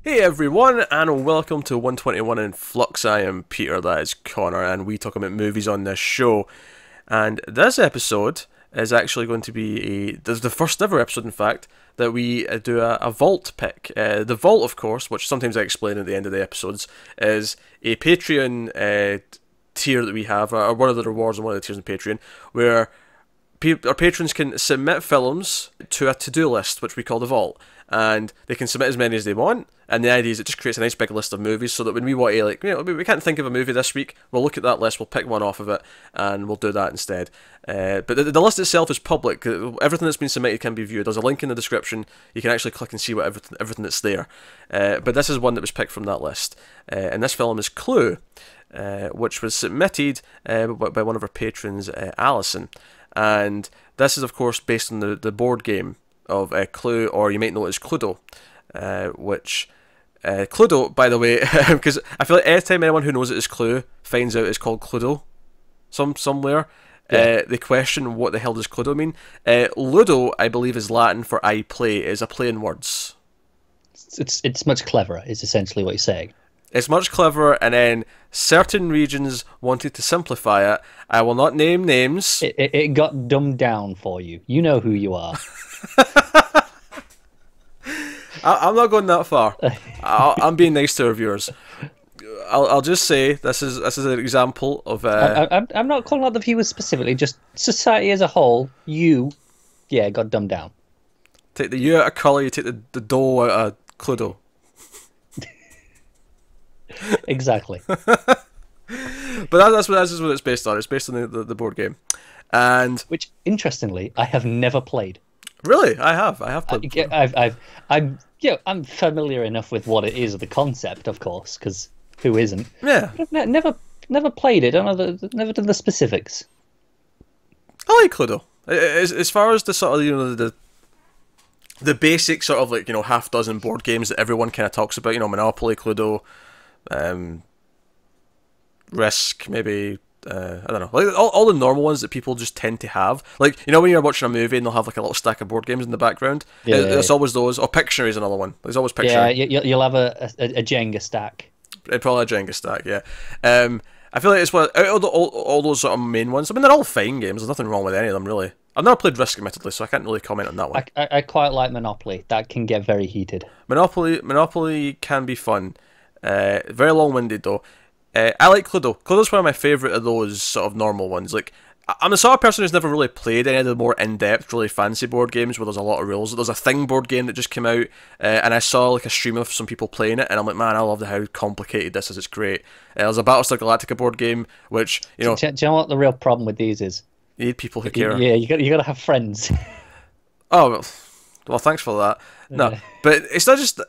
Hey everyone, and welcome to 121 in Flux. I am Peter, that is Connor, and we talk about movies on this show. And this episode is actually going to be this is the first ever episode, in fact, that we do a vault pick. The vault, of course, which sometimes I explain at the end of the episodes, is a Patreon tier that we have, or one of the rewards on one of the tiers on Patreon, where our patrons can submit films to a to-do list, which we call the vault, and they can submit as many as they want. And the idea is it just creates a nice big list of movies, so that when we want to, we can't think of a movie this week, we'll look at that list, we'll pick one off of it, and we'll do that instead. But the list itself is public. Everything that's been submitted can be viewed. There's a link in the description. You can actually click and see what everything that's there. But this is one that was picked from that list, and this film is Clue, which was submitted by one of our patrons, Alison. And this is, of course, based on the board game of Clue, or you might know it as Cluedo, which... Cluedo, by the way, because I feel like every time anyone who knows it as Clue finds out it's called Cluedo somewhere, they question what the hell does Cluedo mean. Ludo, I believe, is Latin for I play, is a play in words. It's much cleverer, is essentially what you're saying. It's much cleverer, and then certain regions wanted to simplify it. I will not name names. It got dumbed down for you. You know who you are. I'm not going that far. I'm being nice to our viewers. I'll just say this is an example of. I'm not calling out the viewers specifically. Just society as a whole. Got dumbed down. Take the U out of colour. You take the dough out of Cluedo. Exactly. But that's what it's based on. It's based on the board game, and which interestingly I have never played. Really, I have played. I'm familiar enough with what it is, the concept, of course, because who isn't? Yeah. But I've never played it. I don't know. Never done the specifics. I like Cluedo. As far as the sort of the basic sort of half dozen board games that everyone kind of talks about. Monopoly, Cluedo, Risk, maybe. I don't know, like all the normal ones that people just tend to have. Like, when you're watching a movie and they'll have like a little stack of board games in the background. It's always those. Or Pictionary is another one. There's always Pictionary. Yeah, you'll have a Jenga stack. Probably a Jenga stack, yeah. I feel like it's out of all those sort of main ones. I mean, they're all fine games. There's nothing wrong with any of them, really. I've never played Risk, admittedly, so I can't really comment on that one. I quite like Monopoly. That can get very heated. Monopoly can be fun. Very long-winded, though. I like Cluedo. Cluedo's one of my favourite of those sort of normal ones. Like, I'm the sort of person who's never really played any of the more in-depth, really fancy board games where there's a lot of rules. There's a Thing board game that just came out, and I saw like a stream of some people playing it, and I'm like, man, I love how complicated this is. It's great. There's a Battlestar Galactica board game, which Do you know what the real problem with these is? You need people who care. Yeah, you got to have friends. Oh, well, thanks for that. No, but it's not just...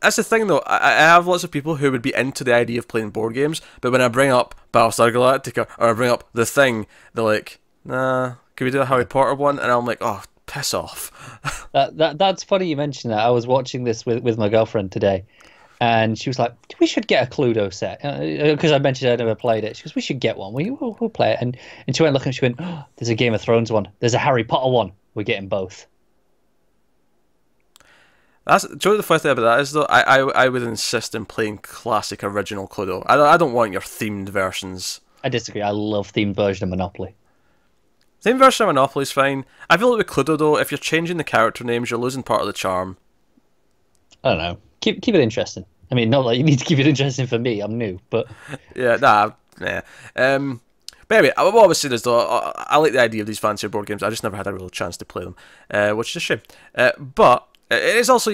That's the thing, though. I have lots of people who would be into the idea of playing board games, but when I bring up Battlestar Galactica, or I bring up The Thing, they're like, nah, can we do a Harry Potter one? And I'm like, oh, piss off. That's funny you mentioned that. I was watching this with my girlfriend today, and she was like, we should get a Cluedo set. Because I mentioned I'd never played it. She goes, we should get one. We'll play it. And she went looking, and she went, oh, there's a Game of Thrones one. There's a Harry Potter one. We're getting both. Do you know what the funny thing about that is, though? I would insist in playing classic original Cluedo. I don't want your themed versions. I disagree. I love themed version of Monopoly. Themed version of Monopoly is fine. I feel like with Cluedo, though, if you're changing the character names, you're losing part of the charm. I don't know. Keep it interesting. I mean, not like you need to keep it interesting for me. I'm new, but yeah, nah. But anyway, what I was saying is, though, I like the idea of these fancier board games. I just never had a real chance to play them, which is a shame. But it is also,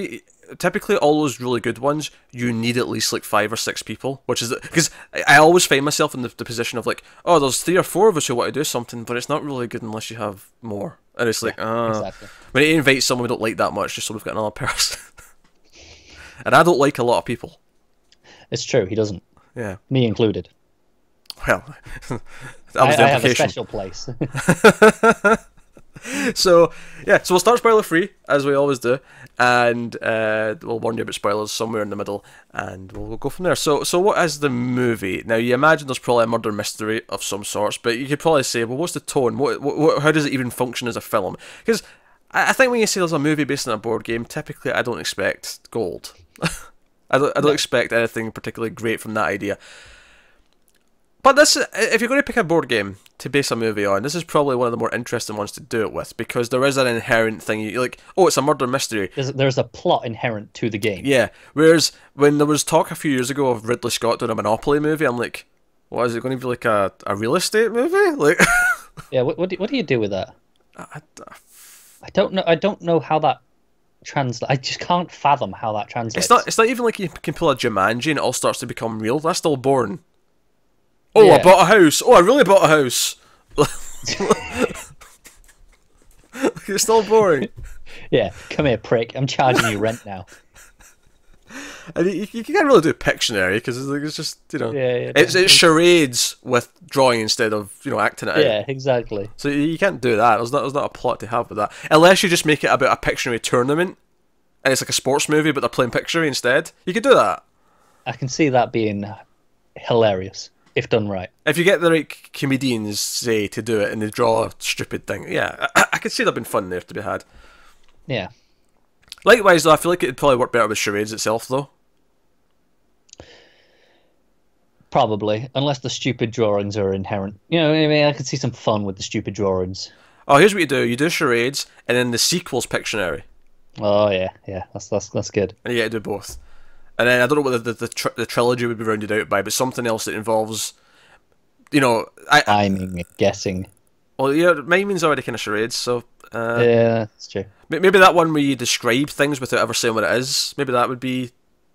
typically all those really good ones, you need at least like 5 or 6 people, which is, because I always find myself in the position of like, oh, there's 3 or 4 of us who want to do something, but it's not really good unless you have more. And it's like, exactly. When you invite someone we don't like that much, just so we've got another person. And I don't like a lot of people. It's true, he doesn't. Yeah. Me included. Well, that was the implication. I have a special place. So we'll start spoiler free as we always do, and we'll warn you about spoilers somewhere in the middle, and we'll go from there. So what is the movie? Now, you imagine there's probably a murder mystery of some sorts, but you could probably say, well, what's the tone? How does it even function as a film? Because I think when you say there's a movie based on a board game, typically I don't expect gold. I don't expect anything particularly great from that idea. But this, if you're going to pick a board game to base a movie on, this is probably one of the more interesting ones to do it with, because there is an inherent thing. You're like, oh, it's a murder mystery. There's a plot inherent to the game. Yeah. Whereas when there was talk a few years ago of Ridley Scott doing a Monopoly movie, I'm like, what is it going to be, like a real estate movie? Like, yeah. What do you do with that? I don't know. I don't know how that translates. I just can't fathom how that translates. It's not even like you can pull a Jumanji and it all starts to become real. That's still boring. Oh, yeah. I bought a house. Oh, I really bought a house. It's still boring. Yeah, come here, prick. I'm charging you rent now. And you can't really do Pictionary because it's just, you know, Yeah, it's charades with drawing instead of, you know, acting it out. Yeah, exactly. So you can't do that. There's not a plot to have with that, unless you just make it about a Pictionary tournament and it's like a sports movie but they're playing Pictionary instead. You could do that. I can see that being hilarious if done right. If you get the right comedians, say, to do it and they draw a stupid thing, yeah, I could see there being fun there to be had. Yeah. Likewise, though, I feel like it'd probably work better with charades itself, though. Probably, unless the stupid drawings are inherent. You know, I mean, I could see some fun with the stupid drawings. Oh, here's what you do: you do charades, and then the sequel's Pictionary. Oh yeah, that's good. And you get to do both. And then I don't know what the trilogy would be rounded out by, but something else that involves, you know, Timing, guessing. Well, yeah, miming's already kind of charades, so. Yeah, that's true. Maybe that one where you describe things without ever saying what it is. Maybe that would be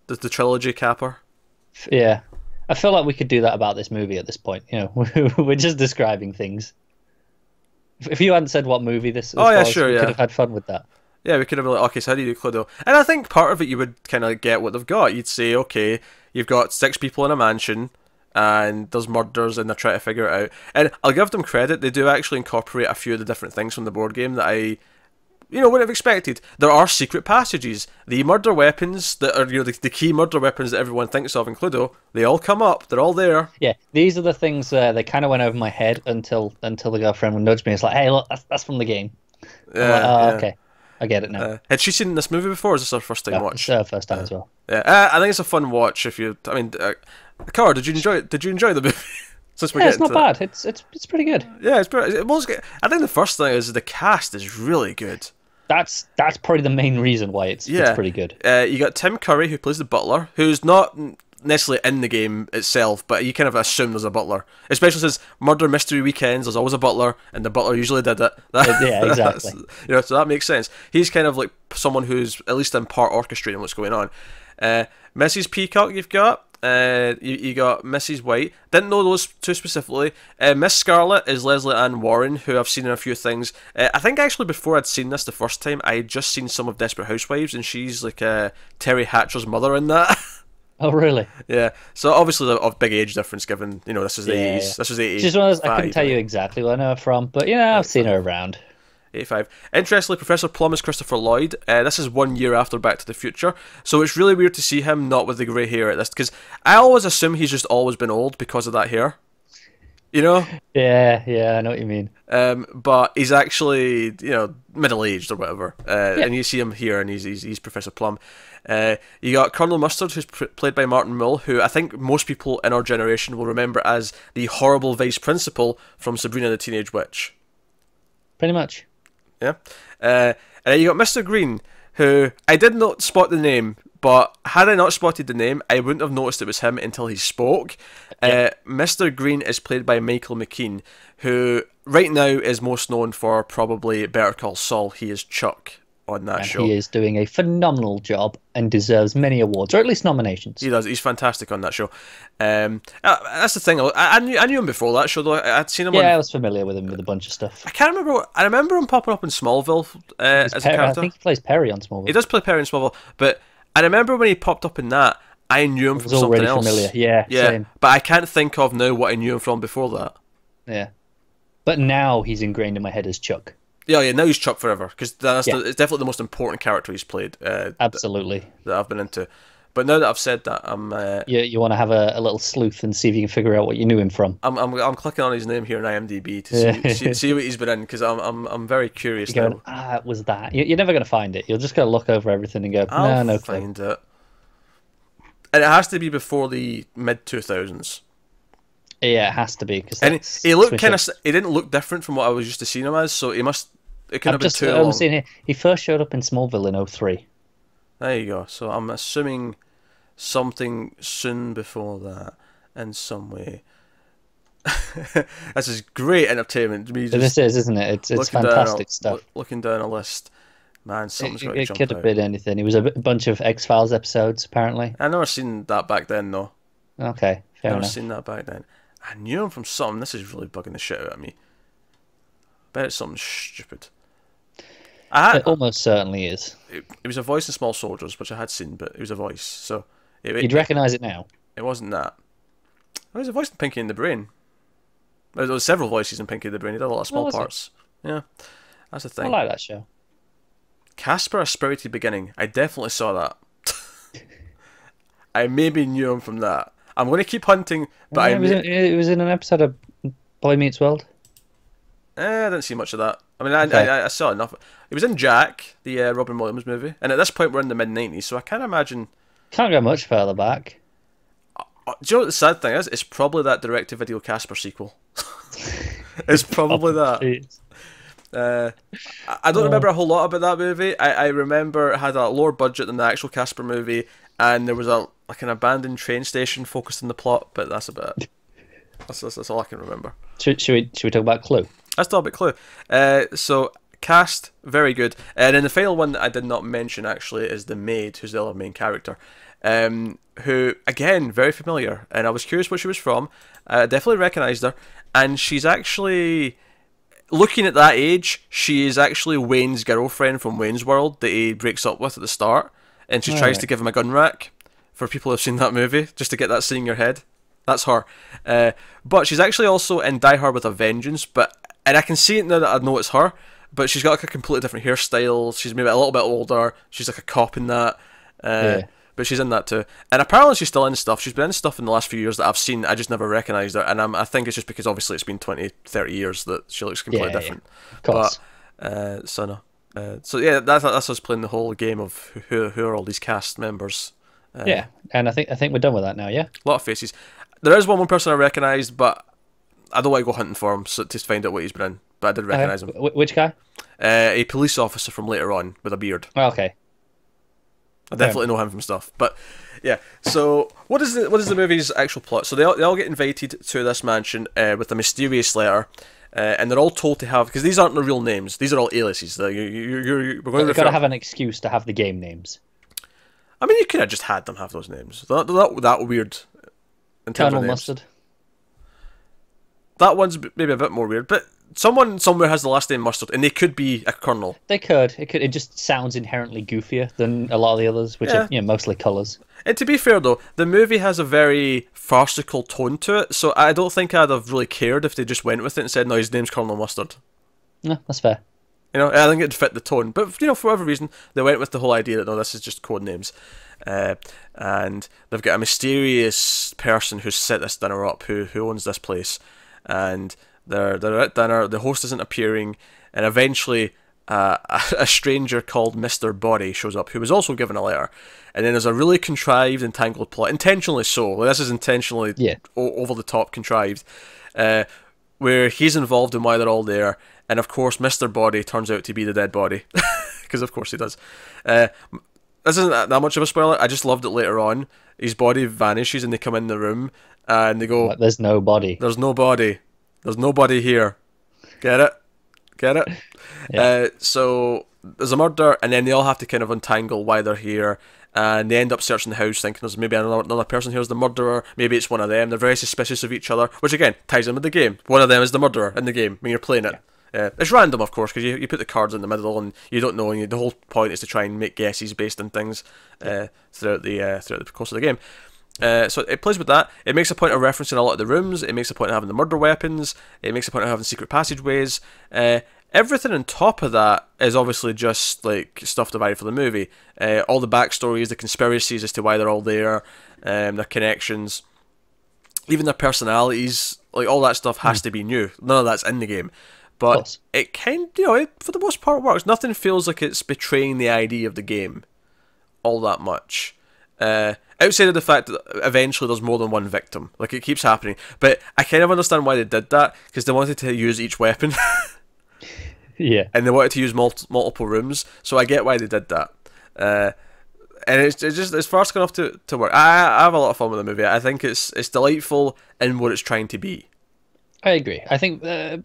the trilogy capper. Yeah, I feel like we could do that about this movie at this point. You know, we're just describing things. If you hadn't said what movie this was, sure, we yeah. could have had fun with that. Yeah, we could have been like, okay, so how do you do Cluedo? And I think part of it you would kind of get what they've got. You'd say, okay, you've got 6 people in a mansion, and there's murders, and they're trying to figure it out. And I'll give them credit, they do actually incorporate a few of the different things from the board game that I, you know, wouldn't have expected. There are secret passages. The murder weapons that are, you know, the key murder weapons that everyone thinks of in Cluedo, they all come up. They're all there. Yeah, these are the things they kind of went over my head until the girlfriend would nudge me. It's like, hey, look, that's from the game. Yeah, like, oh, yeah. Okay, I get it now. Had she seen this movie before, or is this her first time watch? It's her first time as well. Yeah, I think it's a fun watch. If you, I mean, Cara, did you enjoy it? Did you enjoy the movie? Since we're It's not to bad. It's pretty good. Yeah, it's pretty. I think the first thing is the cast is really good. That's probably the main reason why it's pretty good. You got Tim Curry, who plays the butler, who's not necessarily in the game itself, but you kind of assume there's a butler. Especially since Murder Mystery Weekends, there's always a butler, and the butler usually did it. Yeah, exactly. You know, so that makes sense. He's kind of like someone who's at least in part orchestrating what's going on. Mrs. Peacock, you've got. You got Mrs. White. Didn't know those two specifically. Miss Scarlet is Lesley Ann Warren, who I've seen in a few things. I think actually before I'd seen this the first time, I had just seen some of Desperate Housewives, and she's like Terry Hatcher's mother in that. Oh, really? Yeah. So obviously a big age difference, given, you know, this is the 80s. Yeah. This was the 80s. She's one of those, I couldn't tell you exactly where I know her from, but you know, I've seen her around. 85. Interestingly, Professor Plum is Christopher Lloyd. This is 1 year after Back to the Future, so it's really weird to see him not with the grey hair at this, because I always assume he's just always been old because of that hair. You know? Yeah, I know what you mean. But he's actually, you know, middle-aged or whatever. And you see him here, and he's Professor Plum. You got Colonel Mustard, who's played by Martin Mull, who I think most people in our generation will remember as the horrible vice principal from Sabrina the Teenage Witch. Pretty much. Yeah. And then you got Mr. Green, who I did not spot the name, but had I not spotted the name, I wouldn't have noticed it was him until he spoke. Mr. Green is played by Michael McKean, who right now is most known for probably Better Call Saul. He is Chuck on that show. He is doing a phenomenal job and deserves many awards, or at least nominations. He does. He's fantastic on that show. That's the thing. I knew him before that show, though. I'd seen him. Yeah, I was familiar with him with a bunch of stuff. I can't remember. I remember him popping up in Smallville as a character. I think he plays Perry on Smallville. He does play Perry in Smallville, but I remember when he popped up in that, I knew him from something else. Familiar. Yeah, same. But I can't think of now what I knew him from before that. Yeah, but now he's ingrained in my head as Chuck. Yeah, now he's Chuck forever, because it's definitely the most important character he's played. Absolutely. That I've been into. But now that I've said that, I'm. You want to have a little sleuth and see if you can figure out what you knew him from. I'm clicking on his name here on IMDb to see what he's been in, because I'm very curious now. It was that. You're never going to find it. You're just going to look over everything and go, no clue. Find it. And it has to be before the mid 2000s. Yeah, it has to be because And he looked kind of. He didn't look different from what I was used to seeing him as, so he must. It could have been too long. Seeing here, he first showed up in Smallville in 03. There you go. So I'm assuming something soon before that, in some way. This is great entertainment. This is, isn't it? It's fantastic stuff. Looking down a list, man, something's got to jump out. It could have been anything. It was a bunch of X-Files episodes, apparently. I never seen that back then, though. Okay, fair enough. Never seen that back then. I knew him from something. This is really bugging the shit out of me. Bet it's something stupid. It almost certainly is. It was a voice in Small Soldiers, which I had seen, but it was a voice. So you'd recognise it now. It wasn't that. It was a voice in Pinky and the Brain. There was several voices in Pinky and the Brain. He did a lot of small parts. Yeah, that's the thing. I like that show. Casper: A Spirited Beginning. I definitely saw that. I maybe knew him from that. I'm going to keep hunting, but it was in an episode of Boy Meets World. I didn't see much of that. I mean, I saw enough. It was in Jack, the Robin Williams movie, and at this point we're in the mid-90s, so I can't imagine... Can't go much further back. Do you know what the sad thing is? It's probably that direct-to-video Casper sequel. It's probably that. I don't remember a whole lot about that movie. I remember it had a lower budget than the actual Casper movie, and there was like an abandoned train station focused on the plot, but that's about it. That's all I can remember. Should we talk about Clue? Let's talk about Clue. So, cast, very good. And then the final one that I did not mention, actually, is the maid, who's the other main character. Who, again, very familiar. And I was curious what she was from. I definitely recognised her. And she's actually... Looking at that age, she is actually Wayne's girlfriend from Wayne's World that he breaks up with at the start. And she tries to give him a gun rack, for people who have seen that movie, just to get that scene in your head. That's her. But she's actually also in Die Hard with a Vengeance, and I can see it now that I know it's her, but she's got like a completely different hairstyle. She's maybe a little bit older. She's like a cop in that. But she's in that too. And apparently she's still in stuff. She's been in stuff in the last few years that I've seen. I just never recognised her. And I think it's just because obviously it's been 20, 30 years that she looks completely different. Of course. But, so no. So yeah, that's us playing the whole game of who are all these cast members. Yeah, and I think we're done with that now, yeah? A lot of faces. There is one person I recognised, but I don't want to go hunting for him to find out what he's been in. But I did recognise him. Which guy? A police officer from later on with a beard. Oh, okay. I definitely know him from stuff. But yeah, so what is the movie's actual plot? So they all get invited to this mansion with a mysterious letter, and they're all told to have, because these aren't the real names. These are all aliases. We're going to got to have an excuse to have the game names. I mean, you could have just had them have those names. They're not that weird. Colonel Mustard. That one's maybe a bit more weird, but someone somewhere has the last name Mustard, and they could be a colonel. They could. It just sounds inherently goofier than a lot of the others, which are mostly colours. And to be fair though, the movie has a very farcical tone to it, so I don't think I'd have really cared if they just went with it and said, no, his name's Colonel Mustard. No, that's fair. You know, I think it'd fit the tone, but for whatever reason, they went with the whole idea that no, this is just code names. And they've got a mysterious person who's set this dinner up, who owns this place, and they're at dinner. The host isn't appearing, and eventually a stranger called Mr. Body shows up, who was also given a letter. And then there's a really contrived and tangled plot, intentionally so. This is intentionally over the top contrived, where he's involved in why they're all there. And of course, Mr. Body turns out to be the dead body, because of course he does. This isn't that much of a spoiler. I just loved it later on. His body vanishes and they come in the room and they go, "But there's no body. There's no body. There's nobody here." Get it? Get it? Yeah. So there's a murder, and then they all have to kind of untangle why they're here. And they end up searching the house, thinking there's maybe another person here as the murderer. Maybe it's one of them. They're very suspicious of each other, which again ties in with the game. One of them is the murderer in the game when you're playing it. It's random, of course, because you put the cards in the middle and you don't know, and the whole point is to try and make guesses based on things throughout the course of the game. So it plays with that. It makes a point of referencing a lot of the rooms. It makes a point of having the murder weapons. It makes a point of having secret passageways. Everything on top of that is obviously just like stuff divided for the movie. All the backstories, the conspiracies as to why they're all there, their connections, even their personalities, like all that stuff has to be new. None of that's in the game. But it kind, it, for the most part, works. Nothing feels like it's betraying the idea of the game all that much. And outside of the fact that eventually there's more than one victim, like it keeps happening. But I kind of understand why they did that, because they wanted to use each weapon. Yeah. And they wanted to use multiple rooms, so I get why they did that. And it's fast enough to work. I have a lot of fun with the movie. I think it's delightful in what it's trying to be. I agree. I think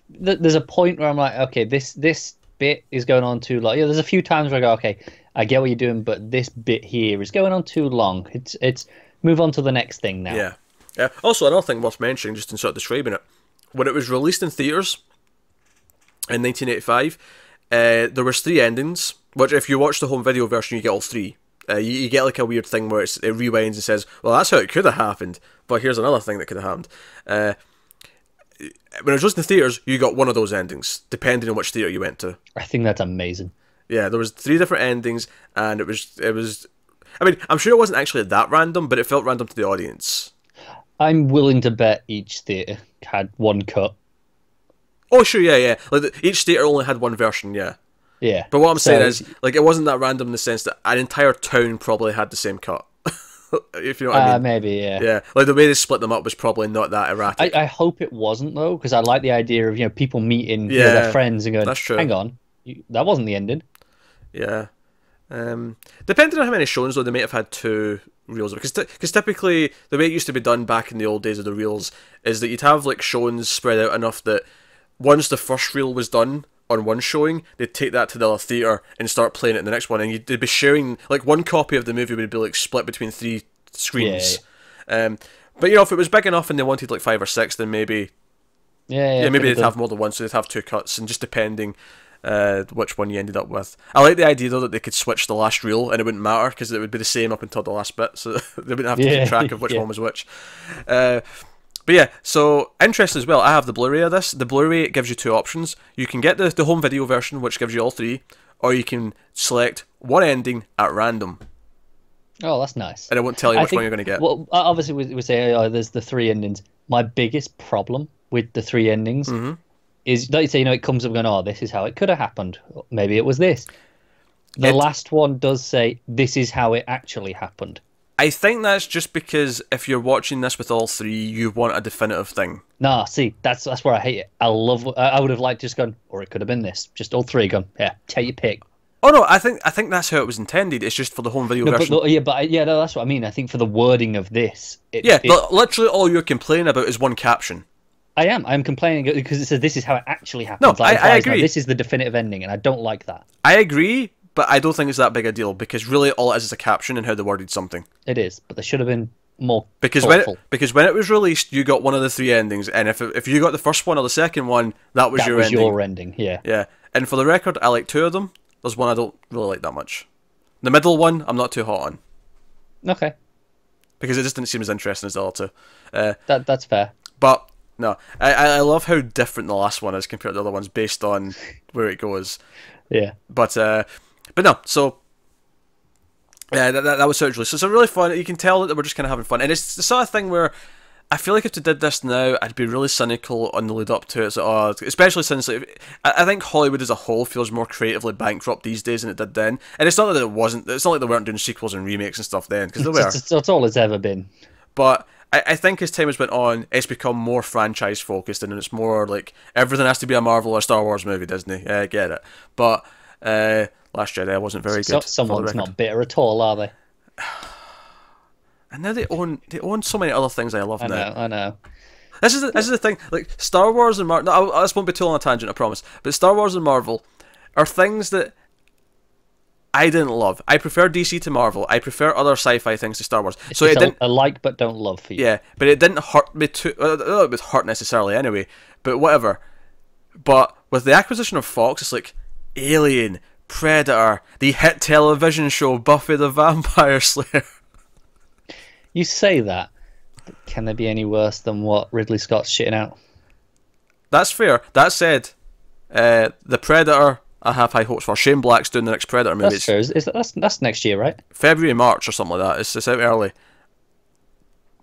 there's a point where I'm like, okay, this bit is going on too long. There's a few times where I go, okay, I get what you're doing, but this bit here is going on too long. It's move on to the next thing now. Yeah. Yeah. Also, another thing worth mentioning, just in sort of describing it, when it was released in theaters in 1985, there was 3 endings. Which, if you watch the home video version, you get all 3. You get like a weird thing where it rewinds and says, "Well, that's how it could have happened," but here's another thing that could have happened. When it was released in theaters, you got one of those endings, depending on which theater you went to. I think that's amazing. Yeah, there was 3 different endings, and it was. I mean, I'm sure it wasn't actually that random, but it felt random to the audience. I'm willing to bet each theater had one cut. Oh, sure, yeah. Like each theater only had one version, yeah. Yeah. But what I'm saying is, like, it wasn't that random in the sense that an entire town probably had the same cut. If you know what I mean. Maybe, yeah. Yeah, like the way they split them up was probably not that erratic. I hope it wasn't, though, because I like the idea of, people meeting with their friends and going, that's true. Hang on, that wasn't the ending. Yeah. Depending on how many showings, though, they may have had 2 reels. Because typically, the way it used to be done back in the old days of the reels is that you'd have, like, showings spread out enough that once the first reel was done on one showing, they'd take that to the other theatre and start playing it in the next one, and they'd be sharing, like, one copy of the movie would be, like, split between 3 screens. Yeah. But, if it was big enough and they wanted, like, 5 or 6, then maybe... Yeah, maybe they'd have more than one, so they'd have 2 cuts, and just depending which one you ended up with. I like the idea, though, that they could switch the last reel, and it wouldn't matter, because it would be the same up until the last bit, so they wouldn't have to keep track of which one was which. But yeah, so interesting as well, I have the Blu-ray of this. The Blu-ray gives you 2 options. You can get the home video version, which gives you all 3, or you can select one ending at random. Oh, that's nice. And it won't tell you which one you're going to get. Well, obviously we say, there's the 3 endings. My biggest problem with the 3 endings is, like you say, it comes up going, oh, this is how it could have happened. Maybe it was this. The last one does say, this is how it actually happened. I think that's just because if you're watching this with all 3, you want a definitive thing. Nah, see, that's where I hate it. I would have liked just gone, or it could have been this. Just all 3 gone, yeah, take your pick. Oh no, I think that's how it was intended. It's just for the home video version. No, that's what I mean. I think for the wording of this, but literally all you're complaining about is one caption. I'm complaining because it says this is how it actually happens. No, I agree. This is the definitive ending, and I don't like that. I agree. But I don't think it's that big a deal, because really all it is a caption and how they worded something. It is, but there should have been more thoughtful. Because when it was released, you got one of the 3 endings, and if you got the first one or the second one, that was your ending. Your ending, yeah. Yeah, and for the record, I like 2 of them. There's one I don't really like that much. The middle one, I'm not too hot on. Okay. Because it just didn't seem as interesting as the other 2. That's fair. But, no, I love how different the last one is compared to the other ones based on where it goes. Yeah. But no, so yeah, that was surgery. So it's really fun. You can tell that they were just kind of having fun, and it's the sort of thing where I feel like if they did this now, I'd be really cynical on the lead up to it. So, especially since I think Hollywood as a whole feels more creatively bankrupt these days than it did then. And it's not that it wasn't. It's not like they weren't doing sequels and remakes and stuff then, because they were. That's all it's ever been. But I think as time has went on, it's become more franchise focused, and it's more like everything has to be a Marvel or Star Wars movie, Disney. Yeah, I get it, but. Last Jedi wasn't very good. Someone's not bitter at all, are they? And now they own so many other things I love now. I know. This is the thing. Like Star Wars and Marvel. No, this won't be too long a tangent, I promise. But Star Wars and Marvel are things that I didn't love. I prefer DC to Marvel. I prefer other sci-fi things to Star Wars. So it didn't a like but don't love for you. Yeah, but it didn't hurt me too. It would hurt necessarily anyway. But whatever. But with the acquisition of Fox, it's like Alien, Predator, the hit television show Buffy the Vampire Slayer. You say that, but can they be any worse than what Ridley Scott's shitting out? That's fair. That said, the Predator, I have high hopes for. Shane Black's doing the next Predator movie. That's fair. That's next year, right? February, March, or something like that. It's out early.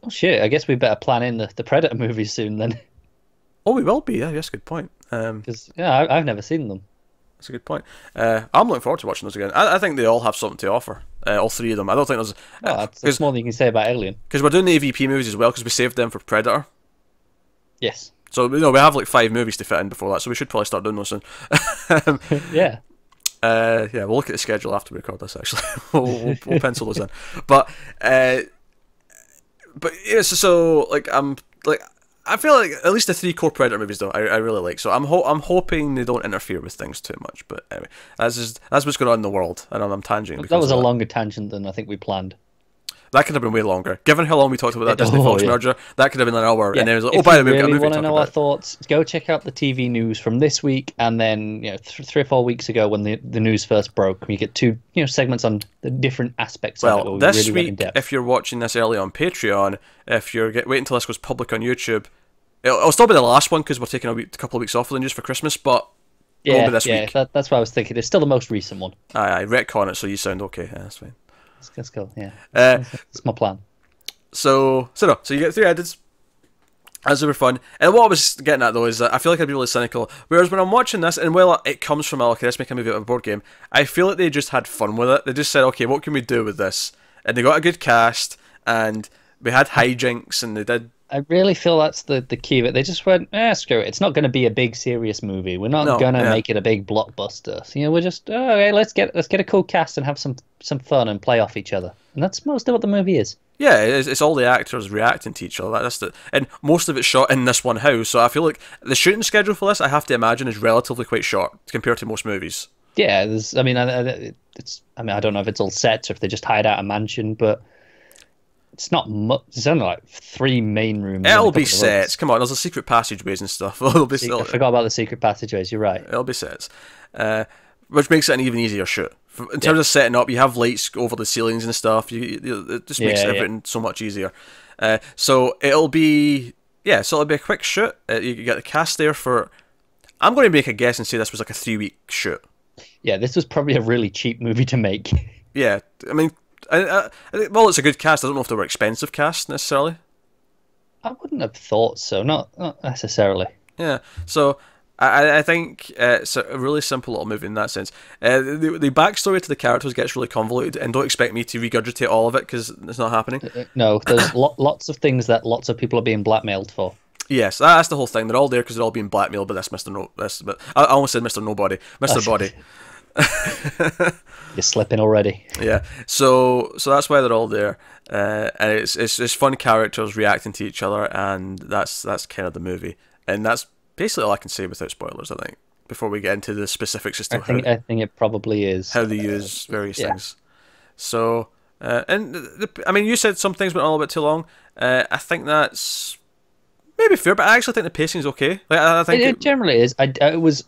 Oh shit! I guess we better plan in the Predator movies soon then. Oh, we will be. Yeah, that's a good point. Because I've never seen them. That's a good point. I'm looking forward to watching those again. I think they all have something to offer. All three of them. I don't think there's... That's more than you can say about Alien. Because we're doing the AVP movies as well, because we saved them for Predator. Yes. So, we have like 5 movies to fit in before that, so we should probably start doing those soon. Yeah. Yeah, we'll look at the schedule after we record this, actually. we'll pencil those in. But yeah, so like, I feel like at least the 3 core Predator movies, though, I really like. So I'm hoping they don't interfere with things too much. But anyway, that's what's going on in the world. I know I'm tangenting. That was a longer tangent than I think we planned. That could have been way longer. Given how long we talked about that Disney Fox merger, that could have been an hour. Yeah. And then it was like, by the way, we've got a movie want to to talk know about. our thoughts, go check out the TV news from this week, and then 3 or 4 weeks ago when the news first broke, we get 2 segments on the different aspects of it. Well, we this really went in week, depth. if you're watching this early on Patreon, if you're wait until this goes public on YouTube, it'll still be the last one because we're taking a couple of weeks off of the news for Christmas, but it won't be this week. That's what I was thinking. It's still the most recent one. I retcon it so you sound okay. Yeah, that's fine. That's cool. Yeah, that's my plan. So you get 3 edits. As they were fun. And what I was getting at, though, is that I feel like I'd be really cynical. Whereas when I'm watching this, and while it comes from, okay, let's make a movie out of a board game, I feel like they just had fun with it. They just said, okay, what can we do with this? And they got a good cast, and we had hijinks, and they did... I really feel that's the key of it. They just went, screw it. It's not going to be a big, serious movie. We're not going to make it a big blockbuster. So, we're just, okay, let's get a cool cast and have some fun and play off each other. And that's most of what the movie is. Yeah, it's all the actors reacting to each other. And most of it's shot in this one house, so I feel like the shooting schedule for this, I have to imagine, is relatively quite short compared to most movies. Yeah, I don't know if it's all sets or if they just hired out a mansion, but it's not much. There's only like 3 main rooms. It'll be sets. Come on, there's a secret passageways and stuff. I forgot about the secret passageways. You're right. It'll be sets, which makes it an even easier shoot. In terms of setting up, you have lights over the ceilings and stuff. It just makes everything so much easier. So it'll be a quick shoot. You get the cast there for. I'm going to make a guess and say this was like a 3-week shoot. Yeah, this was probably a really cheap movie to make. Yeah, I mean, well, it's a good cast. I don't know if they were expensive cast necessarily. I wouldn't have thought so. Not necessarily. Yeah, so. I think it's a really simple little movie in that sense. The backstory to the characters gets really convoluted, and don't expect me to regurgitate all of it because it's not happening. No, there's lots of things that lots of people are being blackmailed for. Yes, that's the whole thing. They're all there because they're all being blackmailed by this Mr. But I almost said Mr. Nobody, Mr. Body. You're slipping already. Yeah, so that's why they're all there, and it's fun characters reacting to each other, and that's kind of the movie, and that's basically all I can say without spoilers, I think, before we get into the specifics as to I think it probably is how they use various things. So, I mean, you said some things went on a little bit too long. I think that's maybe fair, but I actually think the pacing is okay. Like, I think it generally is. It was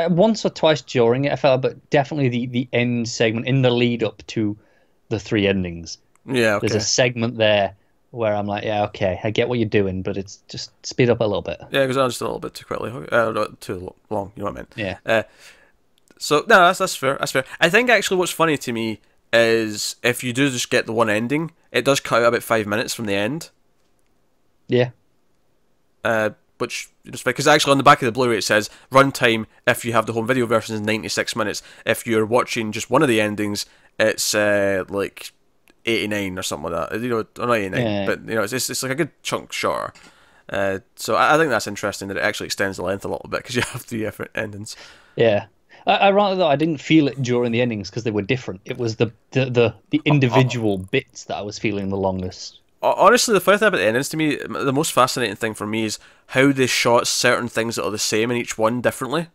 once or twice during it, I felt, but definitely the end segment in the lead up to the 3 endings. Yeah, okay. There's a segment there where I'm like, yeah, okay, I get what you're doing, but it's just speed up a little bit. Yeah, because I was just a little bit too quickly, too long. You know what I mean? Yeah. So no, that's fair. That's fair. I think actually what's funny to me is if you do just get the one ending, it does cut out about 5 minutes from the end. Yeah. Which just because actually on the back of the Blu-ray it says runtime if you have the home video version is 96 minutes. If you're watching just one of the endings, it's like 89 or something like that. Or not 89, but it's like a good chunk shorter. So I think that's interesting that it actually extends the length a little bit because you have 3 different endings. Yeah. Ironically, though, I didn't feel it during the endings because they were different. It was the individual bits that I was feeling the longest. Honestly, the funny thing about the endings to me, the most fascinating thing for me is how they shot certain things that are the same in each one differently.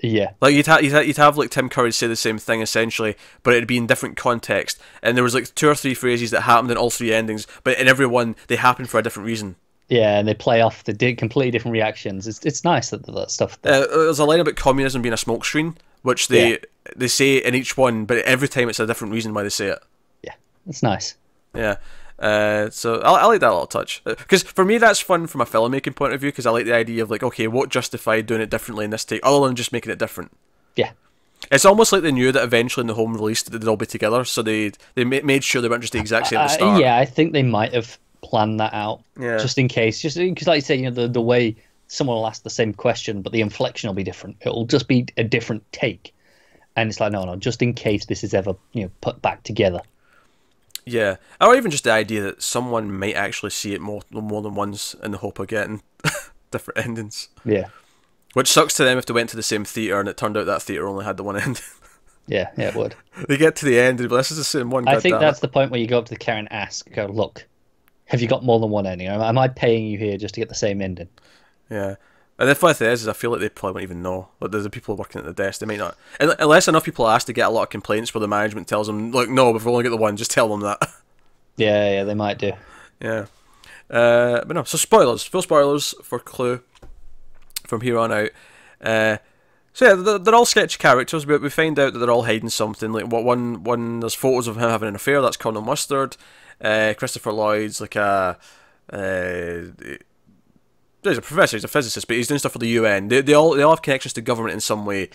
Yeah, like you'd have like Tim Curry say the same thing essentially, but it'd be in different context, and there was like 2 or 3 phrases that happened in all 3 endings, but in every one they happened for a different reason. Yeah, and they play off the completely different reactions. It's nice that stuff. There's a line about communism being a smokescreen, which they say in each one, but every time it's a different reason why they say it. Yeah, it's nice. Yeah. So I like that little touch because for me that's fun from a filmmaking point of view because I like the idea of like, okay, what justified doing it differently in this take other than just making it different. Yeah, it's almost like they knew that eventually in the home release they'd all be together, so they made sure they weren't just the exact same at the start. Yeah, I think they might have planned that out just in case, just because like you say, the way someone will ask the same question, but the inflection will be different. It'll just be a different take. And it's like, no, just in case this is ever, put back together. Yeah, or even just the idea that someone might actually see it more than once in the hope of getting different endings. Yeah. Which sucks to them if they went to the same theatre and it turned out that theatre only had the one ending. Yeah, it would. They get to the end and this is the same one. I think that's the point where you go up to the car and ask, go, look, have you got more than one ending? Am I paying you here just to get the same ending? Yeah. And the funny thing is I feel like they probably won't even know. Like, there's the people working at the desk, they might not. Unless enough people ask to get a lot of complaints where the management tells them, look, no, we've only got the one, just tell them that. Yeah, they might do. Yeah. But no, so spoilers. Full spoilers for Clue from here on out. So yeah, they're all sketchy characters, but we find out that they're all hiding something. Like one there's photos of him having an affair, that's Colonel Mustard. Christopher Lloyd's like he's a professor, he's a physicist, but he's doing stuff for the UN. They all have connections to government in some way.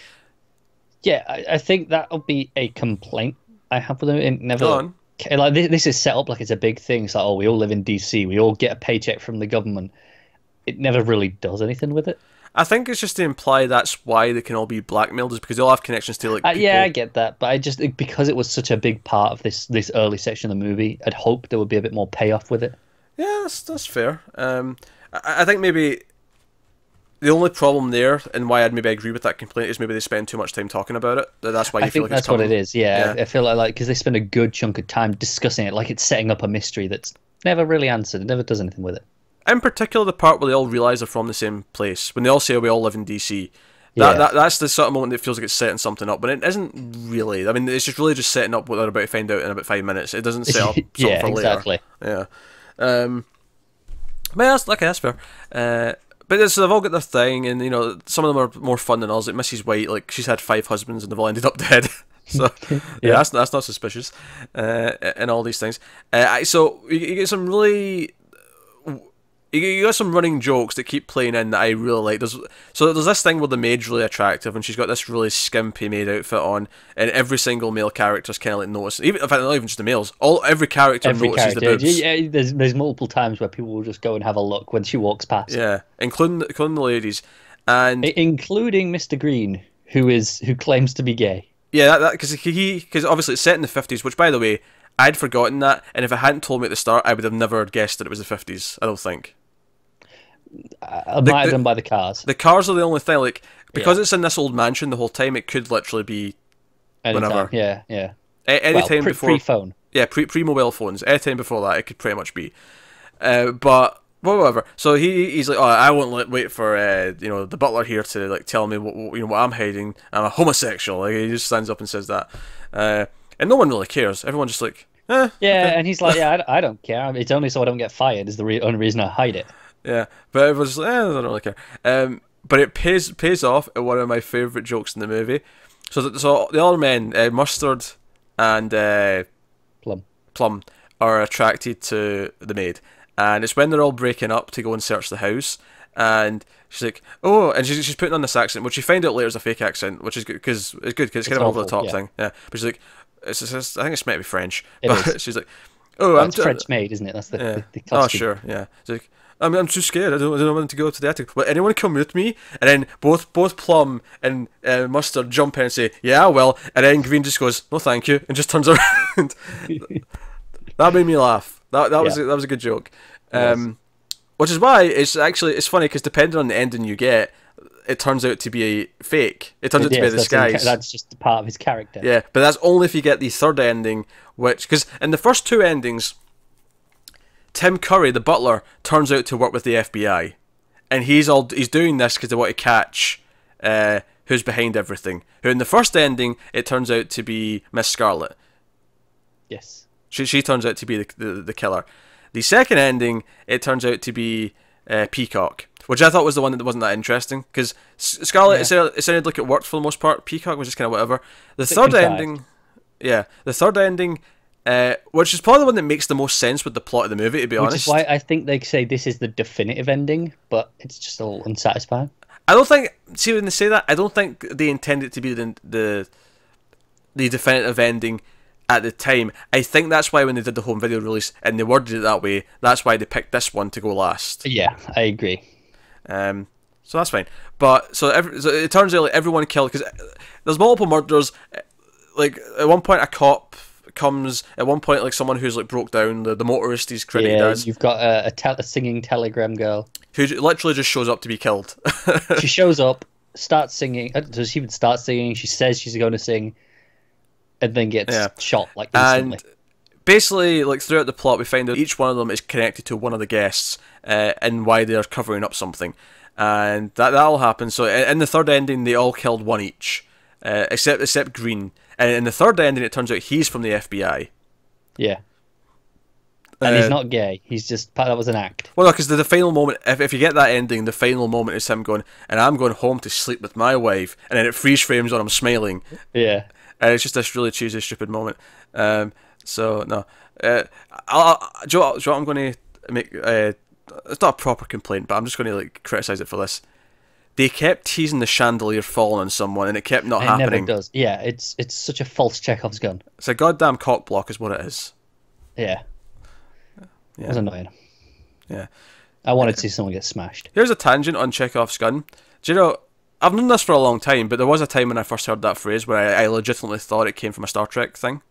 Yeah, I think that'll be a complaint I have with them. It never, Go on. like this is set up like it's a big thing. It's like, oh, we all live in DC, we all get a paycheck from the government. It never really does anything with it. I think it's just to imply that's why they can all be blackmailed, is because they all have connections to like people. Yeah, I get that, but because it was such a big part of this early section of the movie, I'd hope there would be a bit more payoff with it. Yeah, that's fair. I think maybe the only problem there, and why I'd maybe agree with that complaint, is maybe they spend too much time talking about it. That's why you feel like that's what it is. Yeah, yeah. I feel like because they spend a good chunk of time discussing it, like it's setting up a mystery that's never really answered. It never does anything with it. In particular, the part where they all realise they're from the same place, when they all say we all live in DC. That's the sort of moment that feels like it's setting something up, but it isn't really. I mean, it's just really just setting up what they're about to find out in about 5 minutes. It doesn't set up something for exactly. later. Yeah. But that's fair. But they've all got their thing, and some of them are more fun than others. Like Mrs. White, like she's had 5 husbands and they've all ended up dead. So yeah, that's not suspicious. And all these things. So you get some really. You got some running jokes that keep playing in that I really like. There's this thing where the maid's really attractive and she's got this really skimpy maid outfit on, and every single male character's kind of like noticing. Even in fact, not even just the males. Every character notices the boobs. Yeah, there's multiple times where people will just go and have a look when she walks past. Yeah, including the ladies, and including Mr. Green, who claims to be gay. Yeah, because obviously it's set in the 50s, which by the way I'd forgotten that, and if it hadn't told me at the start, I would have never guessed that it was the 50s. I don't think. I might have done by the cars. The cars are the only thing, like, because it's in this old mansion the whole time, it could literally be whenever. Yeah. Anytime before pre-phone. Yeah, pre-mobile phones. Anytime before that, it could pretty much be. But whatever. So he's like, oh, I won't wait for the butler here to like tell me what I'm hiding. I'm a homosexual. Like, he just stands up and says that, and no one really cares. Everyone's just like, yeah, okay. And he's like, yeah, I don't care. It's only so I don't get fired. Is the only reason I hide it. Yeah, but everyone's just like, I don't really care. But it pays off at one of my favourite jokes in the movie. So the other men, Mustard and Plum, are attracted to the maid, and it's when they're all breaking up to go and search the house, and she's like, oh, and she's putting on this accent, which you find out later is a fake accent, which is good because it's kind of over the top thing. Yeah, but she's like, I think it's meant to be French, but she's like, oh, well, it's French maid, isn't it? That's the oh, sure, yeah. She's like, I'm too scared. I don't want to go to the attic. Will anyone come with me? And then both Plum and Mustard jump in and say, yeah, well. And then Green just goes, no, thank you, and just turns around. That made me laugh. That was a good joke. Which is why it's funny because depending on the ending you get, it turns out to be a fake. It turns out to be a disguise. That's just part of his character. Yeah, but that's only if you get the third ending, because in the first 2 endings, Tim Curry, the butler, turns out to work with the FBI, and he's doing this because they want to catch who's behind everything. Who in the first ending it turns out to be Miss Scarlet. Yes, she turns out to be the killer. The second ending it turns out to be Peacock, which I thought was the one that wasn't that interesting because Scarlet it sounded like it worked for the most part. Peacock was just kind of whatever. The third ending. Which is probably the one that makes the most sense with the plot of the movie, to be honest. Which is why I think they say this is the definitive ending, but it's just a little unsatisfying. I don't think. See, when they say that, I don't think they intend it to be the definitive ending at the time. I think that's why when they did the home video release and they worded it that way, that's why they picked this one to go last. Yeah, I agree. So that's fine. But so it turns out like everyone killed because there's multiple murders. Like at one point, a cop comes. At one point, like someone who's like broke down. The motorist he's credited as. You've got a singing telegram girl who literally just shows up to be killed. She shows up, starts singing. So she would start singing. She says she's going to sing, and then gets shot like instantly. And basically, like throughout the plot, we find out each one of them is connected to one of the guests, and why they are covering up something. And that all happens. So in the third ending, they all killed one each, except Green. And in the third ending, it turns out he's from the FBI. Yeah. And he's not gay. He's just that was an act. Well, no, because the final moment, if you get that ending, the final moment is him going, "And I'm going home to sleep with my wife," and then it freeze frames on him smiling. Yeah. And it's just this really cheesy, stupid moment. So no, do you know what I'm going to make? It's not a proper complaint, but I'm just going to like criticize it for this. They kept teasing the chandelier falling on someone, and it kept not happening. It never does. Yeah, it's such a false Chekhov's gun. It's a goddamn cock block, is what it is. Yeah. It was annoying. Yeah. I wanted to see someone get smashed. Here's a tangent on Chekhov's gun. Do you know? I've known this for a long time, but there was a time when I first heard that phrase where I legitimately thought it came from a Star Trek thing.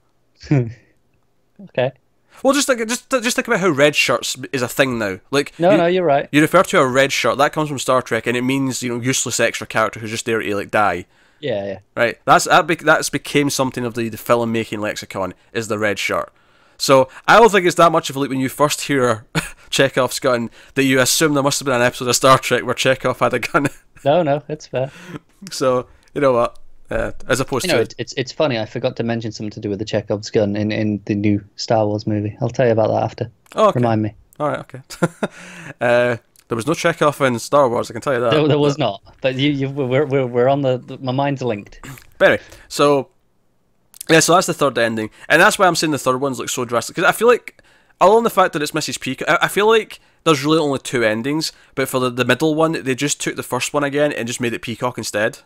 Okay. Well, just think about how red shirts is a thing now. Like no, you're right. You refer to a red shirt that comes from Star Trek, and it means useless extra character who's just there to like die. Yeah. Right. That's became something of the film making lexicon is the red shirt. So I don't think it's that much of a leap when you first hear Chekhov's gun that you assume there must have been an episode of Star Trek where Chekhov had a gun. No, it's fair. So you know what. As opposed to it's funny. I forgot to mention something to do with the Chekhov's gun in the new Star Wars movie. I'll tell you about that after. Oh, okay. Remind me. All right, okay. There was no Chekhov in Star Wars. I can tell you that. There was not. But we're on my mind's linked. But anyway, so that's the third ending, and that's why I'm saying the third one's like so drastic because I feel like, other than the fact that it's Mrs. Peacock, I feel like there's really only two endings. But for the middle one, they just took the first one again and just made it Peacock instead.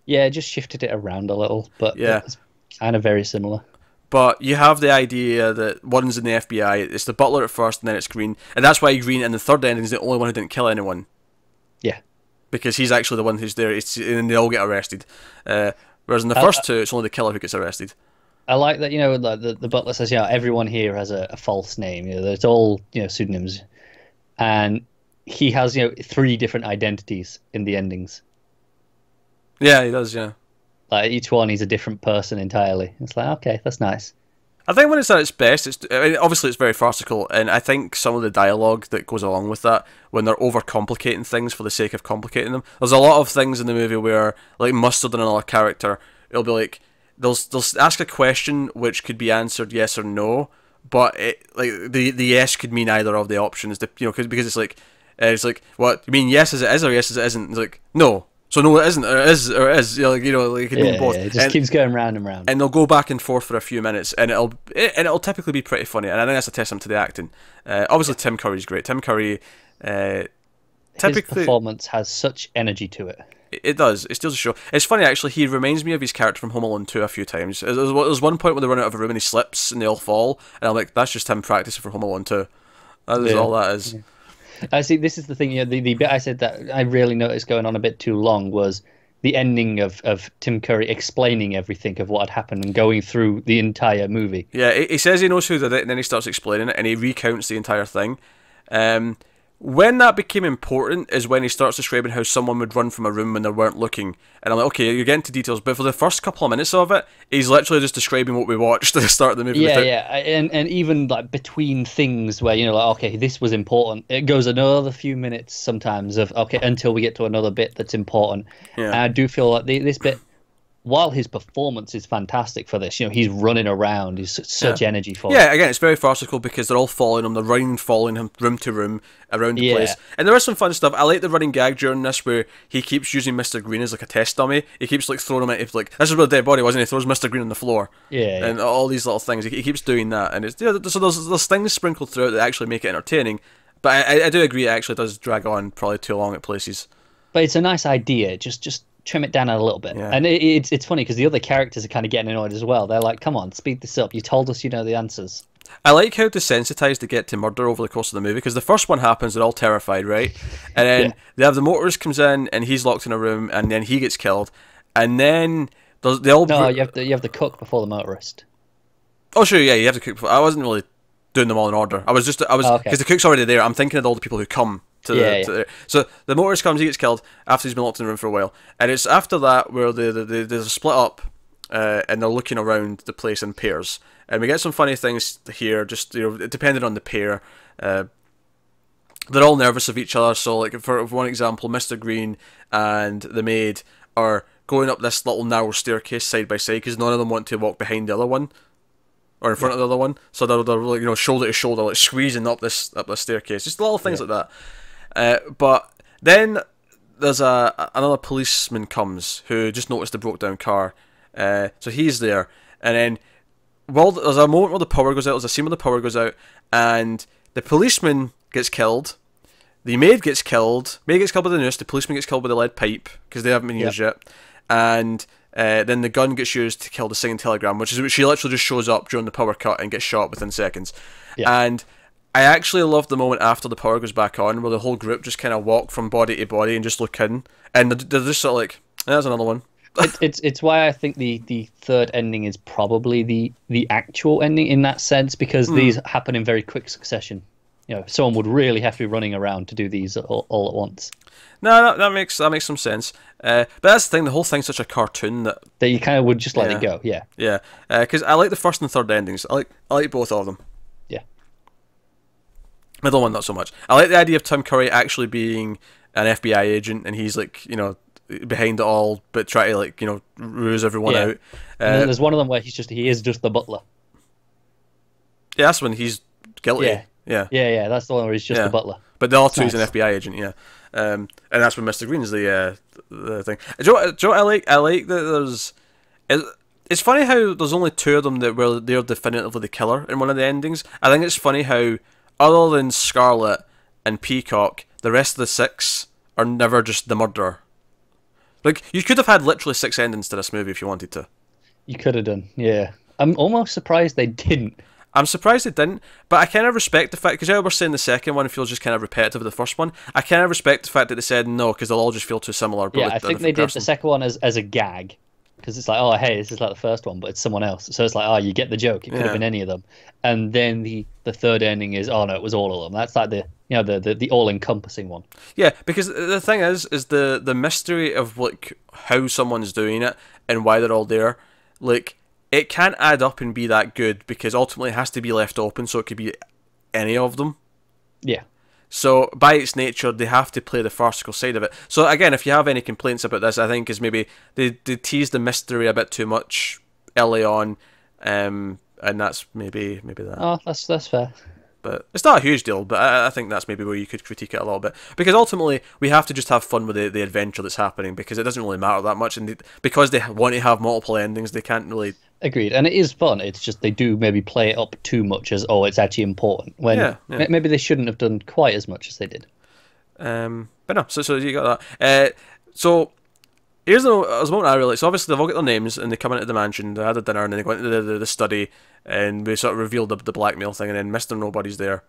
Yeah, just shifted it around a little, but yeah, it's kind of very similar. But you have the idea that one's in the FBI, it's the butler at first, and then it's Green, and that's why Green in the third ending is the only one who didn't kill anyone. Yeah, because he's actually the one who's there, and they all get arrested. Whereas in the first two, it's only the killer who gets arrested. I like that, the butler says, everyone here has a false name. It's all pseudonyms, and he has 3 different identities in the endings. Yeah, he does, yeah. Like, each one, he's a different person entirely. It's like, okay, that's nice. I think when it's at its best, obviously it's very farcical, and I think some of the dialogue that goes along with that, when they're overcomplicating things for the sake of complicating them, there's a lot of things in the movie where, like Mustard and another character, it'll be like, they'll ask a question which could be answered yes or no, but the yes could mean either of the options, because it's like, what, you mean yes as it is or yes as it isn't? It's like, no. So no, it isn't, or it is, or it is. It can mean both. It just keeps going round and round. And they'll go back and forth for a few minutes, and it'll typically be pretty funny. And I think that's a testament to the acting. Obviously, Tim Curry's great. Tim Curry, typically, his performance has such energy to it. It does. It steals the show. It's funny actually. He reminds me of his character from Home Alone 2 a few times. There's one point when they run out of a room and he slips and they all fall, and I'm like, that's just him practicing for Home Alone 2. That is all that is. Yeah. I see. This is the thing. The bit I said that I really noticed going on a bit too long was the ending of Tim Curry explaining everything of what had happened and going through the entire movie. Yeah, he says he knows who did it, and then he starts explaining it, and he recounts the entire thing. When that became important is when he starts describing how someone would run from a room when they weren't looking. And I'm like, okay, you're getting to details, but for the first couple of minutes of it, he's literally just describing what we watched at the start of the movie. Yeah. And even like between things where, okay, this was important, it goes another few minutes sometimes of, okay, until we get to another bit that's important. Yeah. And I do feel like this bit, while his performance is fantastic for this, he's running around, he's such energy for it. Yeah, again, it's very farcical because they're all following him, they're running and following him room to room around the place. And there is some fun stuff. I like the running gag during this where he keeps using Mr. Green as like a test dummy. He keeps like throwing him at, like, this is where the dead body was, and he throws Mr. Green on the floor. Yeah. And all these little things. He keeps doing that. And it's so there's things sprinkled throughout that actually make it entertaining. But I do agree it actually does drag on probably too long at places. But it's a nice idea, just trim it down a little bit. Yeah. And it's funny because the other characters are kind of getting annoyed as well. They're like, come on, speed this up. You told us you know the answers. I like how desensitized they get to murder over the course of the movie, because the first one happens, they're all terrified, right? And then they have the motorist comes in, and he's locked in a room, and then he gets killed, and then they all... No, you have the cook before the motorist. Oh, sure, yeah, you have to cook before... I wasn't really doing them all in order. Because the cook's already there. I'm thinking of all the people who come to the... So the motorist comes, he gets killed after he's been locked in the room for a while, and it's after that where they're split up, and they're looking around the place in pairs. And we get some funny things here, just depending on the pair. They're all nervous of each other. So, like for one example, Mr. Green and the maid are going up this little narrow staircase side by side because none of them want to walk behind the other one or in front of the other one. So they're like, shoulder to shoulder, like squeezing up this staircase. Just little things like that. But then there's another policeman comes who just noticed the broke down car. So he's there, and then. Well, there's a moment where the power goes out, there's a scene where the power goes out, and the policeman gets killed, the maid gets killed by the noose, the policeman gets killed by the lead pipe, because they haven't been used yet, and then the gun gets used to kill the singing telegram, which is she literally just shows up during the power cut and gets shot within seconds. And I actually love the moment after the power goes back on, where the whole group just kind of walk from body to body and just look in, and they're just sort of like, there's another one. It's why I think the third ending is probably the actual ending in that sense, because these happen in very quick succession. Someone would really have to be running around to do these all at once. No, that makes some sense. But that's the thing. The whole thing's such a cartoon that you kind of would just let it go. Yeah. Because I like the first and third endings. I like both of them. Yeah. Middle one not so much. I like the idea of Tim Curry actually being an FBI agent, and he's like behind it all, but try to ruse everyone out. And there's one of them where he is just the butler. Yeah, that's when he's guilty. Yeah. That's the one where he's just the butler. But the other two is an FBI agent. Yeah, and that's when Mr. Green's the thing. Do you know what I like that there's. It's funny how there's only two of them that were they're definitively the killer in one of the endings. I think it's funny how other than Scarlet and Peacock, the rest of the six are never just the murderer. Like, you could have had literally 6 endings to this movie if you wanted to. You could have done, yeah. I'm almost surprised they didn't. I'm surprised they didn't, but I kind of respect the fact, because I was saying the second one feels just kind of repetitive of the first one. I kind of respect the fact that they said no, because they'll all just feel too similar. But I think they did the second one as a gag, because it's like, oh, hey, this is like the first one, but it's someone else. So it's like, oh, you get the joke. It could have been any of them. And then the third ending is, oh, no, it was all of them. That's like the all-encompassing one. Yeah, because the thing is the mystery of like how someone's doing it and why they're all there, like, it can't add up and be that good, because ultimately it has to be left open, so it could be any of them. Yeah. So, by its nature, they have to play the farcical side of it. So, again, if you have any complaints about this, I think is maybe they tease the mystery a bit too much early on, and that's maybe that. Oh, that's fair. But it's not a huge deal, but I think that's maybe where you could critique it a little bit. Because ultimately, we have to just have fun with the adventure that's happening, because it doesn't really matter that much. And because they want to have multiple endings, they can't really... Agreed. And it is fun. It's just they do maybe play it up too much as, oh, it's actually important. When maybe they shouldn't have done quite as much as they did. But no, so you got that. So... Here's the moment I really like. So obviously they've all got their names, and they come into the mansion, they had a dinner, and then they go into the study, and we sort of revealed the blackmail thing, and then Mr. Nobody's there.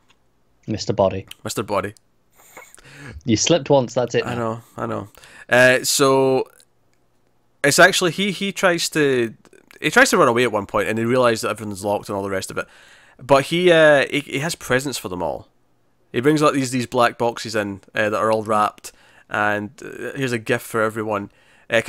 Mr. Body. Mr. Body. You slipped once, that's it. I know. So it's actually he tries to run away at one point, and he realises that everything's locked and all the rest of it. But he has presents for them all. He brings like these black boxes in that are all wrapped, and here's a gift for everyone. And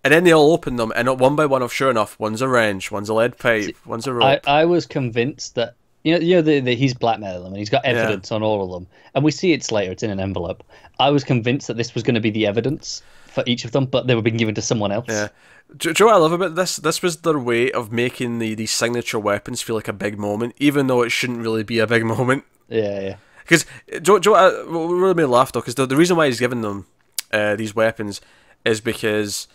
then they all open them, and one by one, sure enough, one's a wrench, one's a lead pipe, one's a rope. I was convinced that he's blackmailing them, and he's got evidence on all of them, and we see it's later. It's in an envelope. I was convinced that this was going to be the evidence for each of them, but they were being given to someone else. Yeah. Do you know what I love about this? This was their way of making these signature weapons feel like a big moment, even though it shouldn't really be a big moment. Yeah. Because do you know what really made me laugh though? Because the reason why he's giving them these weapons is because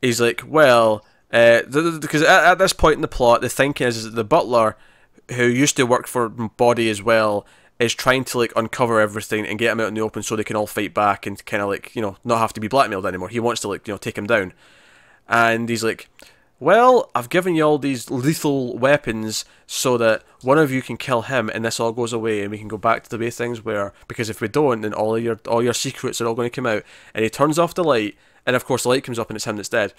he's like, well, because at this point in the plot, the thinking is that the butler, who used to work for Body as well, is trying to like uncover everything and get him out in the open so they can all fight back and kind of like not have to be blackmailed anymore. He wants to like take him down, and he's like, well, I've given you all these lethal weapons so that one of you can kill him and this all goes away and we can go back to the way things were, because if we don't, then all your secrets are all going to come out. And he turns off the light, and of course the light comes up and it's him that's dead.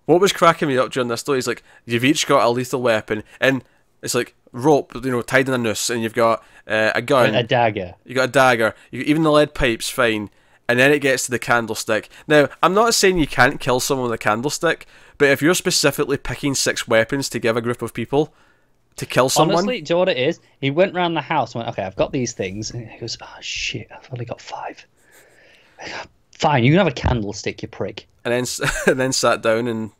What was cracking me up during this though is like, you've each got a lethal weapon, and it's like rope, tied in a noose, and you've got a gun, a dagger. You got a dagger. Even the lead pipe's fine, and then it gets to the candlestick. Now, I'm not saying you can't kill someone with a candlestick, but if you're specifically picking 6 weapons to give a group of people to kill someone, honestly, do you know what it is? He went around the house and went, "Okay, I've got these things," and he goes, "Oh shit, I've only got 5." Fine, you can have a candlestick, you prick. And then sat down and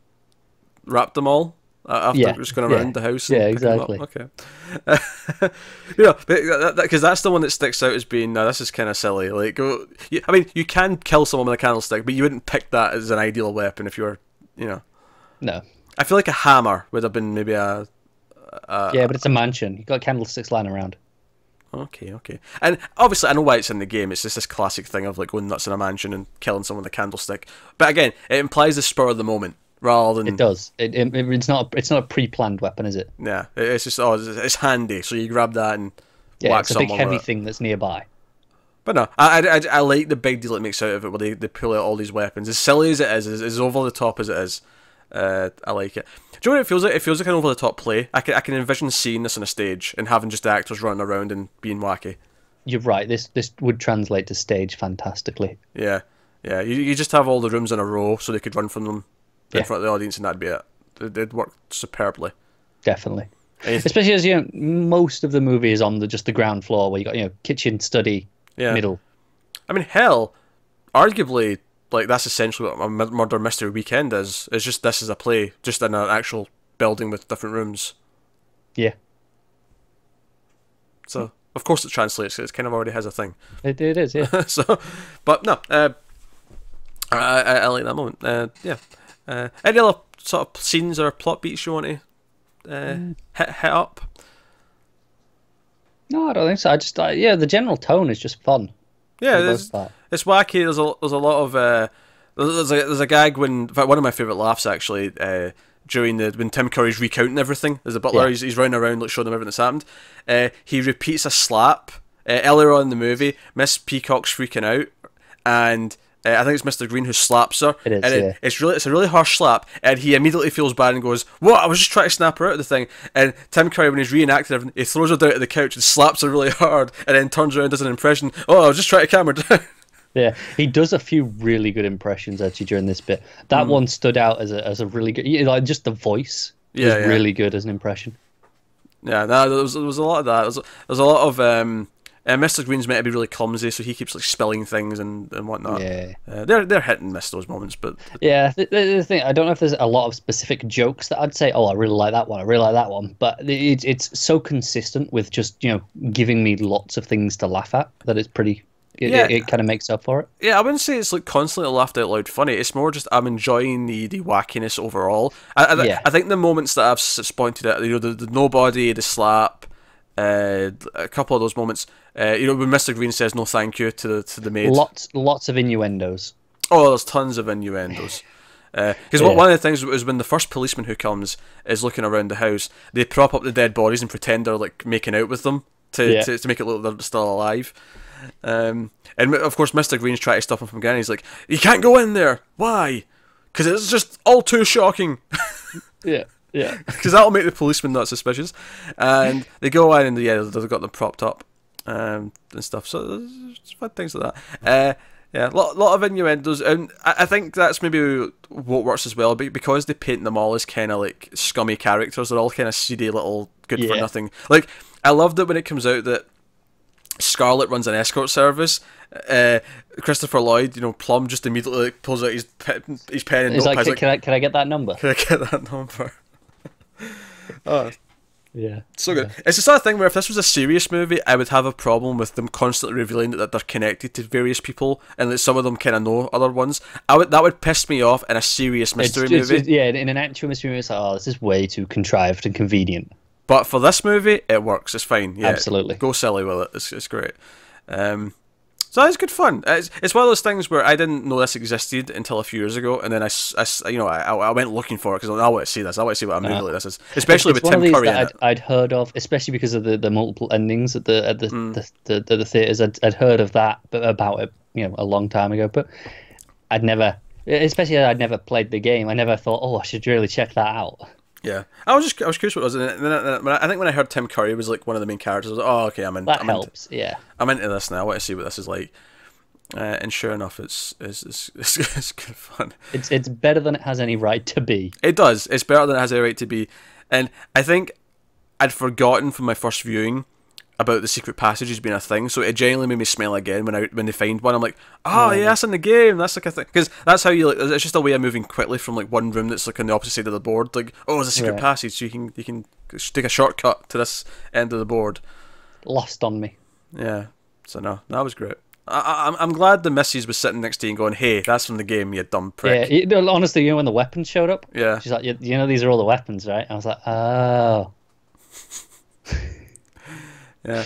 wrapped them all. After just going around the house. And exactly. Okay. Because that's the one that sticks out as being, no, this is kind of silly. Like, I mean, you can kill someone with a candlestick, but you wouldn't pick that as an ideal weapon if you were, No. I feel like a hammer would have been maybe a yeah, but it's a mansion. You've got candlesticks lying around. Okay. And obviously, I know why it's in the game. It's just this classic thing of like going nuts in a mansion and killing someone with a candlestick. But again, it implies the spur of the moment. Rather than... It does. It's not a pre-planned weapon, is it? Yeah, it's just it's handy. So you grab that and whack it's a big someone heavy with it. thing that's nearby. But no, I like the big deal it makes out of it, where they pull out all these weapons. As silly as it is, as over the top as it is, I like it. Do you know what it feels like? It feels like an over the top play. I can envision seeing this on a stage and having just the actors running around and being wacky. You're right. This would translate to stage fantastically. Yeah. You just have all the rooms in a row so they could run from them in front of the audience, and that'd be it. It'd work superbly. Definitely. Especially as most of the movie is on just the ground floor, where you got kitchen, study, middle. I mean, hell, arguably, like that's essentially what a murder mystery weekend is. It's just this is a play, just in an actual building with different rooms. Yeah. So of course it translates. It kind of already has a thing. It is, yeah. So, but no, I like that moment. Yeah. Any other sort of scenes or plot beats you want to hit up? No, I don't think so. I just the general tone is just fun. Yeah, it's wacky. There's a lot of there's a gag when, in fact, one of my favourite laughs actually, during when Tim Curry's recounting everything. There's a butler, he's running around like showing them everything that's happened. He repeats a slap earlier on in the movie. Miss Peacock's freaking out, and I think it's Mr. Green who slaps her. It is, and it's a really harsh slap, and he immediately feels bad and goes, "What? I was just trying to snap her out of the thing." And Tim Curry, when he's reenacting everything, he throws her down to the couch and slaps her really hard, and then turns around and does an impression. "Oh, I was just trying to calm her down." Yeah, he does a few really good impressions actually during this bit. That one stood out as a really good, like just the voice was really good as an impression. Yeah, no, there was a lot of that. There's a lot of Mr. Green's meant to be really clumsy, so he keeps like spilling things and whatnot. Yeah, they're hit and miss those moments, but yeah, the thing, I don't know if there's a lot of specific jokes that I'd say, "Oh, I really like that one. I really like that one," but it's so consistent with just giving me lots of things to laugh at that it's pretty. It kind of makes up for it. Yeah, I wouldn't say it's like constantly laughed out loud funny. It's more just I'm enjoying the wackiness overall. I think the moments that I've pointed at, the nobody, the slap, a couple of those moments, when Mr. Green says no thank you to the maid. Lots of innuendos. Oh, there's tons of innuendos. Because one of the things is when the first policeman who comes is looking around the house, they prop up the dead bodies and pretend they're like making out with them to make it look like they're still alive. And of course Mr. Green's trying to stop him from getting. He's like, "You can't go in there. Why? Because it's just all too shocking." Yeah. Because that'll make the policeman not suspicious. And they go in and they've got them propped up and stuff. So there's fun things like that. Yeah, a lot of innuendos, and I think that's maybe what works as well, because they paint them all as kind of like scummy characters. They're all kind of seedy little good for nothing. Like, I love that when it comes out that Scarlett runs an escort service. Christopher Lloyd, Plum, just immediately pulls out his pen and he's notepad. Can I get that number? Can I get that number? Oh, yeah, so good. It's the sort of thing where if this was a serious movie, I would have a problem with them constantly revealing that they're connected to various people and that some of them kind of know other ones. That would piss me off in a serious mystery movie. In an actual mystery movie, it's like, oh, this is way too contrived and convenient. But for this movie, it works. It's fine. Yeah, absolutely. Go silly with it. It's great. So it's good fun. It's one of those things where I didn't know this existed until a few years ago, and then I went looking for it because I want to see this. I want to see what a movie like this is, especially with Tim Curry in it. I'd heard of, especially because of the multiple endings at the theaters. I'd heard of that, but about it, a long time ago. But I'd never played the game. I never thought, oh, I should really check that out. Yeah, I was curious what it was, and then I think when I heard Tim Curry was like one of the main characters, I was like, oh, okay, I'm helps. Yeah, I'm into this now. I want to see what this is like, and sure enough, it's good fun. It's better than it has any right to be. It does. It's better than it has any right to be, and I think I'd forgotten from my first viewing about the secret passages being a thing, so it genuinely made me smile again when they find one. I'm like, oh yeah, that's in the game. That's like a thing, because that's how you like. It's just a way of moving quickly from like one room that's like on the opposite side of the board. Like, oh, there's a secret passage, so you can take a shortcut to this end of the board. Lost on me. Yeah. So no, that was great. I'm glad the missus was sitting next to you and going, hey, that's from the game, you dumb prick. Yeah. Honestly, when the weapons showed up, yeah, she's like, these are all the weapons, right? I was like, oh. Yeah,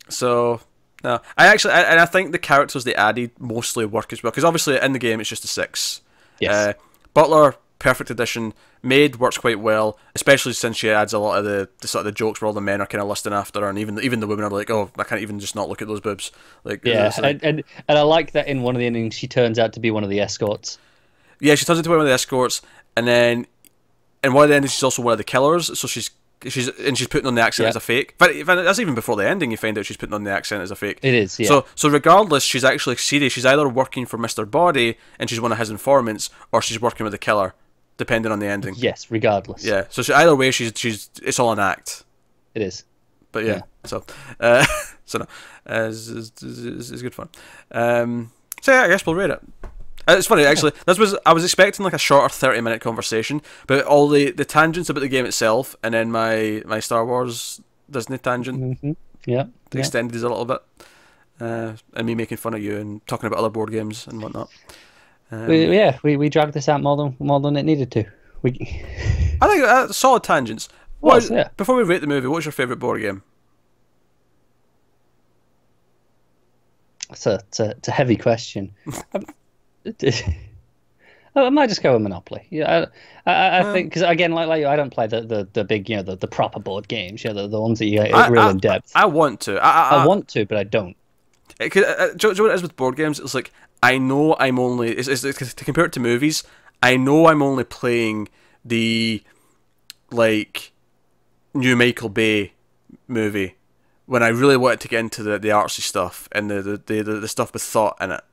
so no, I think the characters they added mostly work as well, because obviously in the game it's just a 6. Yes. Butler, perfect addition. Maid works quite well, especially since she adds a lot of the sort of the jokes where all the men are kind of lusting after her, and even the women are like, oh, I can't even just not look at those boobs. Like, yeah, like, and I like that in one of the endings she turns out to be one of the escorts. Yeah, she turns into one of the escorts, and then in one of the endings she's also one of the killers, so she's putting on the accent as a fake. But that's even before the ending. You find out she's putting on the accent as a fake. It is, yeah. So regardless, she's actually serious. She's either working for Mr. Body and she's one of his informants, or she's working with the killer, depending on the ending. Yes, regardless. Yeah. So either way, she's it's all an act. It is. But yeah. So so no, it's good fun. So yeah, I guess we'll rate it. It's funny actually. I was expecting like a shorter 30-minute conversation, but all the tangents about the game itself, and then my Star Wars Disney tangent, extended a little bit, and me making fun of you and talking about other board games and whatnot. We dragged this out more than it needed to. I think solid tangents. Before we rate the movie, what's your favourite board game? It's a heavy question. I might just go with Monopoly. Yeah, I think because again, like you, I don't play the big, the proper board games. The ones that you get real in depth. I want to. I want to, but I don't. Do you know what it is with board games? It's like I know I'm only. It's to compare it to movies. I know I'm only playing the like new Michael Bay movie when I really wanted to get into the artsy stuff and the stuff with thought in it.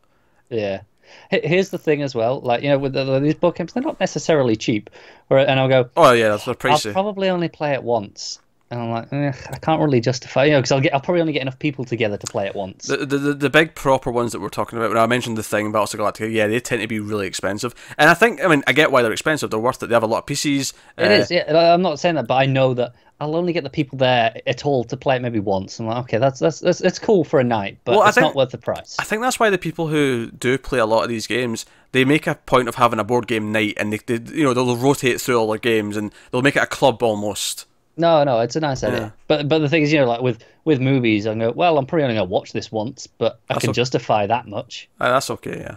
Yeah. Here's the thing as well, like with these board games, they're not necessarily cheap. And I'll go, oh yeah, that's pricey. I'll probably only play it once, and I'm like, I can't really justify, because I'll probably only get enough people together to play it once. The big proper ones that we're talking about, when I mentioned the thing about Battlestar Galactica, yeah, they tend to be really expensive, and I get why they're expensive. They're worth it. They have a lot of PCs. It is. Yeah, I'm not saying that, but I know that I'll only get the people there at all to play it maybe once. I'm like, okay, that's cool for a night, but it's not worth the price. I think that's why the people who do play a lot of these games, they make a point of having a board game night, and they'll rotate through all their games, and they'll make it a club almost. No, it's a nice idea. But the thing is, like with movies, I go, well, I'm probably only gonna watch this once, but I can justify that much. That's okay, yeah.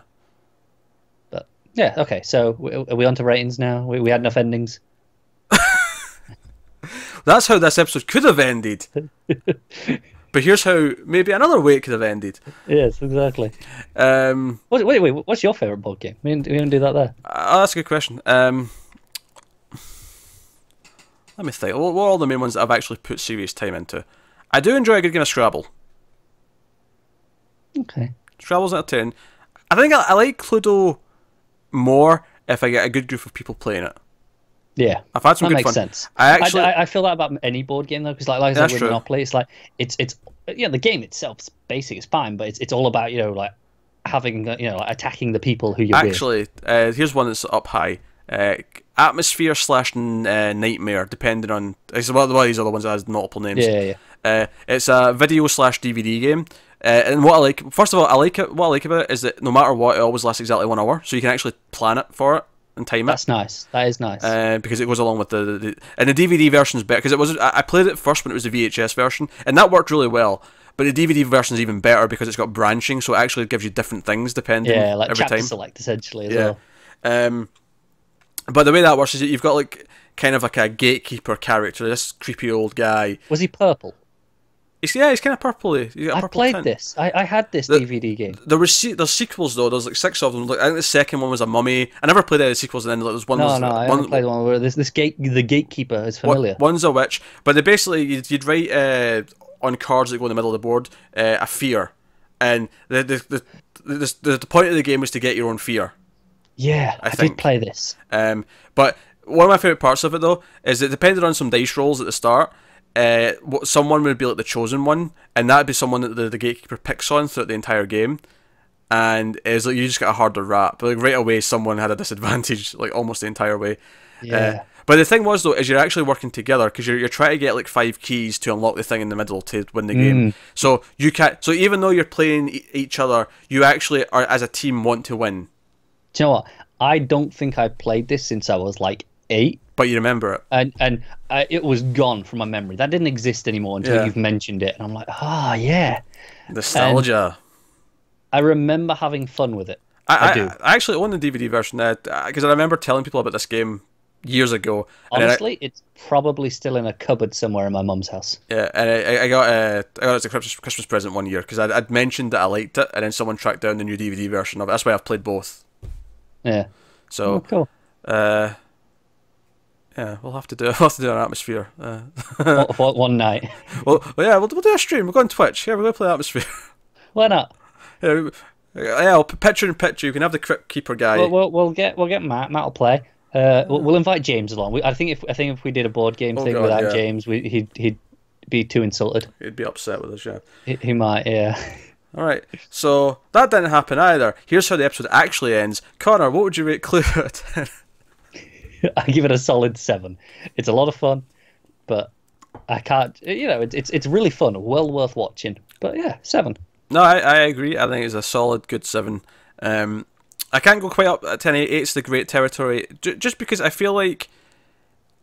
But yeah, okay. So are we on to ratings now? We had enough endings. That's how this episode could have ended. But here's how maybe another way it could have ended. Yes, exactly. Wait, what's your favourite board game? We didn't do that there. That's a good question. Let me think. What are all the main ones that I've actually put serious time into? I do enjoy a good game of Scrabble. Okay. Scrabble's out of 10. I think I like Cluedo more if I get a good group of people playing it. Yeah, I've had some good fun. That makes sense. I feel that about any board game though, because like I said with Monopoly, it's like it's the game itself is basic, it's fine, but it's all about like having like attacking the people who you're actually with. Here's one that's up high. Atmosphere / Nightmare, depending on. It's one of these other ones that has multiple names. Yeah. It's a video / DVD game. And what I like, first of all, what I like about it is that no matter what, it always lasts exactly 1 hour, so you can actually plan it for it and time it. That's nice. That is nice. Because it goes along with and the DVD version is better because I played it first when it was the VHS version, and that worked really well. But the DVD version is even better because it's got branching, so it actually gives you different things depending like every chapter time. select essentially as well. But the way that works is that you've got like kind of like a gatekeeper character, this creepy old guy. Was he purple? He's kind of purpley. You got a I purple played tint. this. I had this DVD game. There's sequels though. There's like 6 of them. Like, I think the second one was a mummy. I never played any of the sequels, and then there's one. No, I only played one where the gatekeeper is familiar. One's a witch, but they basically you'd write on cards that go in the middle of the board a fear, and the point of the game was to get your own fear. Yeah, I did play this. But one of my favourite parts of it though is it depended on some dice rolls at the start. Someone would be like the chosen one, and that'd be someone that the gatekeeper picks on throughout the entire game, and it's like you just got a harder rap. But like right away, someone had a disadvantage, like almost the entire way. Yeah. But the thing was though, is you're actually working together because you're trying to get like 5 keys to unlock the thing in the middle to win the game. So you can't. So even though you're playing each other, you actually are as a team want to win. Do you know what? I don't think I played this since I was like 8. But you remember it. And it was gone from my memory. That didn't exist anymore until you've mentioned it. And I'm like, yeah. Nostalgia. I remember having fun with it. I do. I actually own the DVD version because I remember telling people about this game years ago. Honestly, it's probably still in a cupboard somewhere in my mum's house. Yeah, and I got it as a Christmas present one year because I'd mentioned that I liked it, and then someone tracked down the new DVD version of it. That's why I've played both. Yeah. So cool. Yeah, we'll have to do an atmosphere. One night. Well, yeah, we'll do a stream. We'll go on Twitch. Yeah, we're going to play atmosphere. Why not? Yeah, picture in picture. You can have the Crypt Keeper guy. We'll get Matt. Matt will play. We'll invite James along. I think if we did a board game thing without James, he'd be too insulted. He'd be upset with us. Yeah. He might. Yeah. All right. So that didn't happen either. Here's how the episode actually ends. Connor, what would you rate Clue at 10? I give it a solid 7. It's a lot of fun, but I can't. It's really fun. Well worth watching. But yeah, 7. No, I agree. I think it's a solid, good 7. I can't go quite up at 10. 8's the great territory, just because I feel like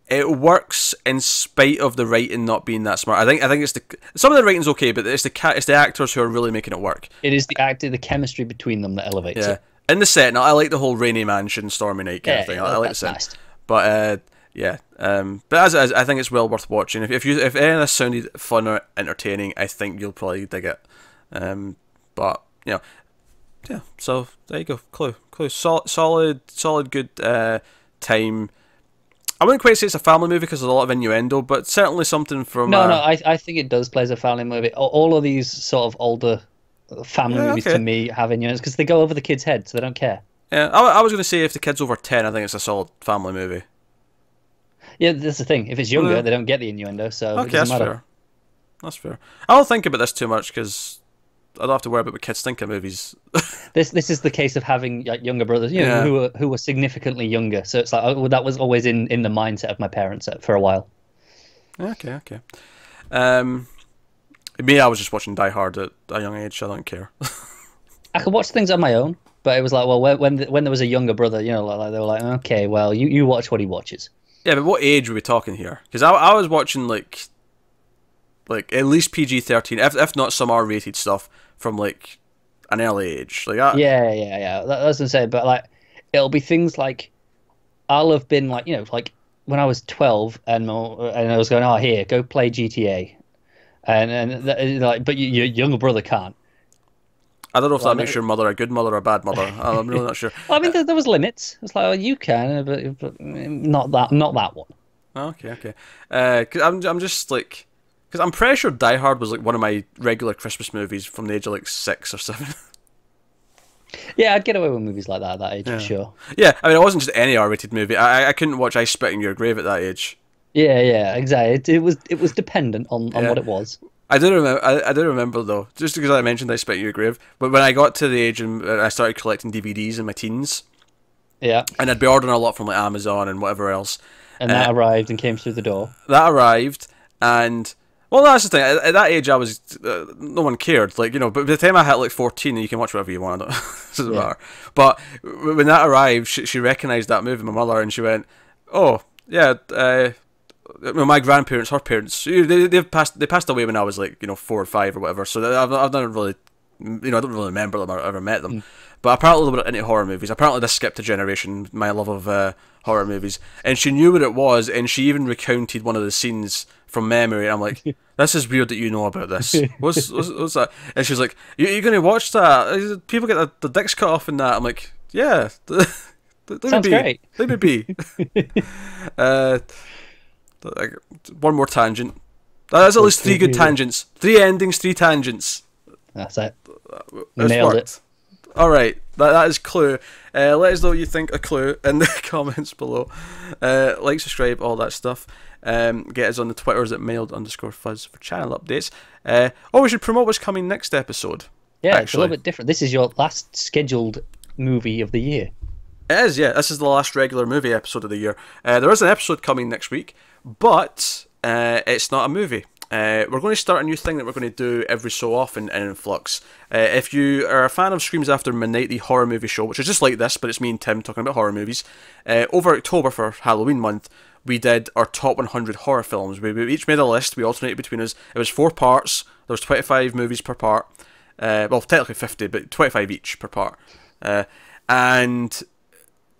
it works in spite of the writing not being that smart. I think it's some of the writing's okay, but it's the actors who are really making it work. It is the chemistry between them that elevates it. In the setting, I like the whole rainy mansion, stormy night kind of thing. I like the setting. Nice. But but as I think it's well worth watching. If any of this sounded fun or entertaining, I think you'll probably dig it. But yeah. So there you go, Clue, solid, good time. I wouldn't quite say it's a family movie because there's a lot of innuendo, but certainly something from. No, I think it does play as a family movie. All of these sort of older family movies to me have innuendos because they go over the kids' heads, so they don't care. Yeah, I was going to say if the kid's over 10, I think it's a solid family movie. Yeah, that's the thing. If it's younger, they don't get the innuendo, so it doesn't matter. Fair. That's fair. I don't think about this too much because I don't have to worry about what kids think of movies. This is the case of having younger brothers, who were significantly younger. So it's like that was always in the mindset of my parents for a while. Okay. Me, I was just watching Die Hard at a young age. I don't care. I could watch things on my own, but it was like, well, when there was a younger brother, like they were like, okay, well, you watch what he watches. Yeah, but what age were we talking here? Because I was watching like at least PG-13, if not some R-rated stuff from like an early age. Yeah. That's what I'm saying. But like, it'll be things like I'll have been like, like when I was 12 and I was going, here, go play GTA, and but your younger brother can't. I don't know if that makes your mother a good mother or a bad mother. I'm really not sure. Well, I mean, there was limits. It's like, you can, but not that one. Okay. Cause I'm just like, because I'm pretty sure Die Hard was like one of my regular Christmas movies from the age of like 6 or 7. Yeah, I'd get away with movies like that at that age, for sure. Yeah, I mean, it wasn't just any R-rated movie. I couldn't watch I Spit in Your Grave at that age. Yeah, exactly. It was dependent on what it was. I do remember though, just because I mentioned I Spit in Your Grave, but when I got to the age and I started collecting DVDs in my teens, and I'd be ordering a lot from like Amazon and whatever else, and that arrived and came through the door. That arrived, and well, that's the thing. At that age, I was no one cared, but by the time I hit like 14, you can watch whatever you want. It doesn't matter. But when that arrived, she recognised that movie, my mother, and she went, "Oh yeah." my grandparents, her parents, they passed away when I was like 4 or 5 or whatever. So I've never really, I don't really remember them or ever met them. But apparently they were into horror movies. Apparently this skipped a generation, my love of horror movies. And she knew what it was, and she even recounted one of the scenes from memory. And I'm like, this is weird that you know about this. What's that? And she's like, you're going to watch that? People get their dicks cut off in that. I'm like, yeah. Sounds great. Let me be. One more tangent. That's at least 3 good tangents. 3 endings, 3 tangents. That's it. Nailed it. Alright, that is Clue. Let us know what you think of Clue in the comments below. Like, subscribe, all that stuff. Get us on the Twitters at mailed_fuzz for channel updates. We should promote what's coming next episode. Yeah, actually. It's a little bit different. This is your last scheduled movie of the year. It is, yeah. This is the last regular movie episode of the year. There is an episode coming next week, but it's not a movie. We're going to start a new thing that we're going to do every so often in Flux. If you are a fan of Screams After Midnight, the horror movie show, which is just like this, but it's me and Tim talking about horror movies, over October for Halloween month, we did our top 100 horror films. We each made a list, we alternated between us. It was 4 parts, there was 25 movies per part. Well, technically 50, but 25 each per part. And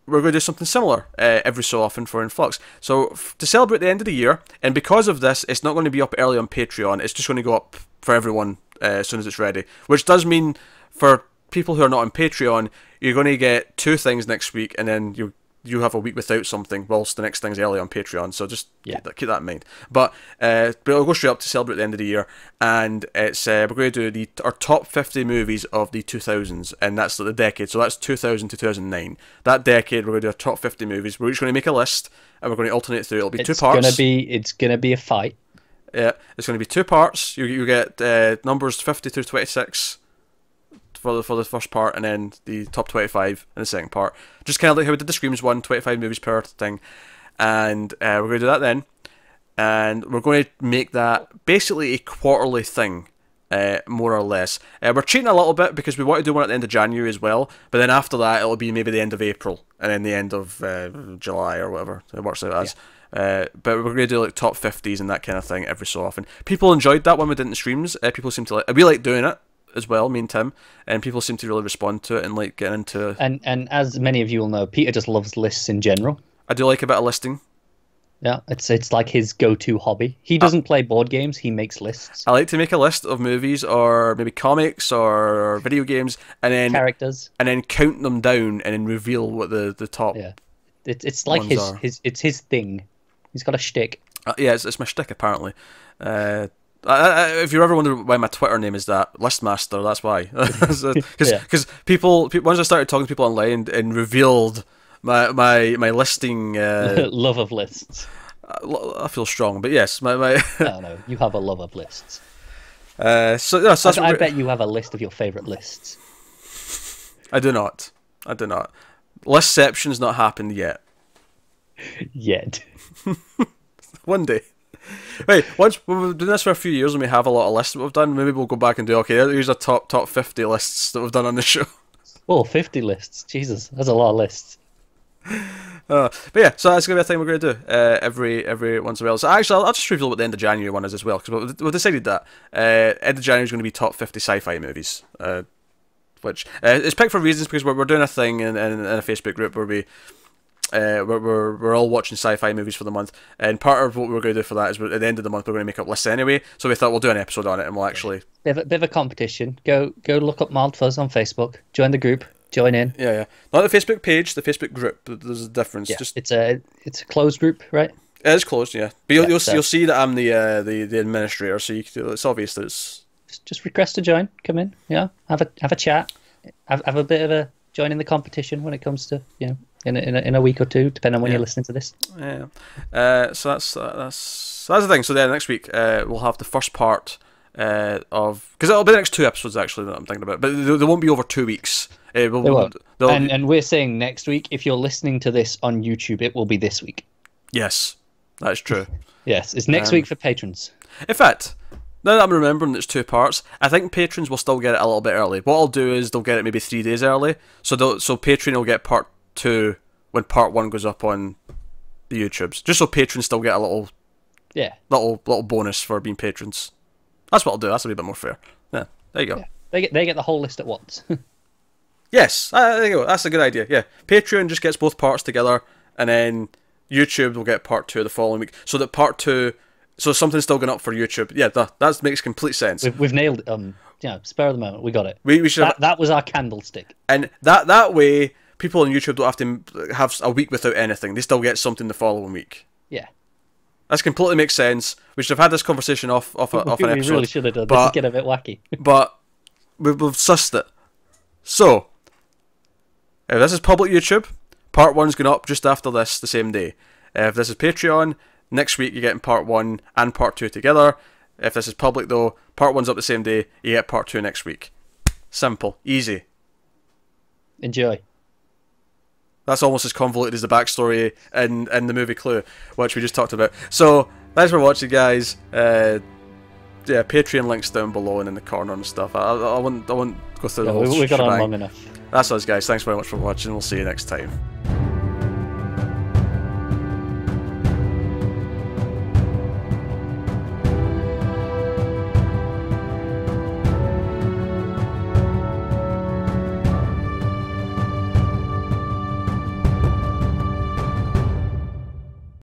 we're going to do something similar every so often for Influx. So to celebrate the end of the year, and because of this, it's not going to be up early on Patreon. It's just going to go up for everyone as soon as it's ready. Which does mean for people who are not on Patreon, you're going to get 2 things next week, and then you have a week without something, whilst the next thing's early on Patreon. So just keep that in mind. But it'll go straight up to celebrate the end of the year, and it's we're going to do our top 50 movies of the 2000s, and that's the decade. So that's 2000 to 2009. That decade, we're going to do our top 50 movies. We're just going to make a list, and we're going to alternate through. It'll be 2 parts. It's gonna be a fight. Yeah, it's going to be 2 parts. You get numbers 50 through 26. For the first part, and then the top 25 in the second part. Just kind of like how we did the Screams one, 25 movies per thing. And we're going to do that then. And we're going to make that basically a quarterly thing, more or less. We're cheating a little bit because we want to do one at the end of January as well. But then after that, it'll be maybe the end of April, and then the end of July or whatever it works out as. But we're going to do like top 50s and that kind of thing every so often. People enjoyed that when we did in the streams. People seem to like. We like doing it as well, me and Tim, and people seem to really respond to it and like getting into. And as many of you will know, Peter just loves lists in general. I do like a bit of listing. Yeah, it's like his go-to hobby. He doesn't play board games; he makes lists. I like to make a list of movies or maybe comics or video games, and then characters, and then count them down and then reveal what the top. Yeah, it's like his thing. He's got a shtick. Yeah, it's my shtick apparently. If you ever wonder why my Twitter name is that, Listmaster, that's why. Because people, once I started talking to people online and revealed my listing... love of lists. I feel strong, but yes, my... No, you have a love of lists. So I bet you have a list of your favourite lists. I do not. Listception's not happened yet. Yet. One day. Right, once we've been doing this for a few years and we have a lot of lists that we've done, maybe we'll go back and do, okay, here's our top 50 lists that we've done on the show. Oh, 50 lists. Jesus, that's a lot of lists. But yeah, so that's going to be a thing we're going to do every once in a while. So actually, I'll just reveal what the end of January one is as well, because we've decided that end of January is going to be top 50 sci-fi movies, which is picked for reasons because we're doing a thing in a Facebook group where we're all watching sci-fi movies for the month, and part of what we're going to do for that is at the end of the month we're going to make up lists anyway. So we thought we'll do an episode on it, and we'll actually bit of a competition. Go look up Mild Fuzz on Facebook. Join the group. Join in. Yeah. Not the Facebook page, the Facebook group. There's a difference. Yeah, it's a closed group, right? It is closed, yeah. But you'll see that I'm the administrator, so it's obvious that it's just request to join. Come in, yeah. Have a chat. Have a bit of a join in the competition when it comes to in a week or two, depending on when you're listening to this. Yeah. So that's the thing. So then next week we'll have the first part of, because it'll be the next 2 episodes actually that I'm thinking about, but they won't be over 2 weeks. They won't. And we're saying next week. If you're listening to this on YouTube, it will be this week. Yes, that is true. Yes, it's next week for patrons. In fact, now that I'm remembering there's 2 parts, I think patrons will still get it a little bit early. What I'll do is they'll get it maybe 3 days early, so Patreon will get part 2 when part 1 goes up on the YouTubes, just so patrons still get a little Yeah. Little bonus for being patrons. That's what I'll do. That's a wee bit more fair. Yeah, there you go. Yeah. They get the whole list at once. Yes, there you go. That's a good idea. Yeah, Patreon just gets both parts together, and then YouTube will get part 2 the following week. So that part 2, so something's still going up for YouTube. Yeah, that makes complete sense. We've nailed it. Yeah, spare of the moment. We got it. We should that was our candlestick. And that way, people on YouTube don't have to have a week without anything. They still get something the following week. Yeah. That completely makes sense. We should have had this conversation off an episode. We really should have done. This is getting a bit wacky. But we've sussed it. So, if this is public YouTube, part 1's going up just after this, the same day. If this is Patreon, next week you're getting part 1 and part 2 together. If this is public though, part 1's up the same day, you get part 2 next week. Simple. Easy. Enjoy. That's almost as convoluted as the backstory in the movie Clue, which we just talked about. So, thanks for watching, guys. Yeah, Patreon links down below and in the corner and stuff. I won't go through the whole we got on shebang. long enough. That's us, guys. Thanks very much for watching. We'll see you next time.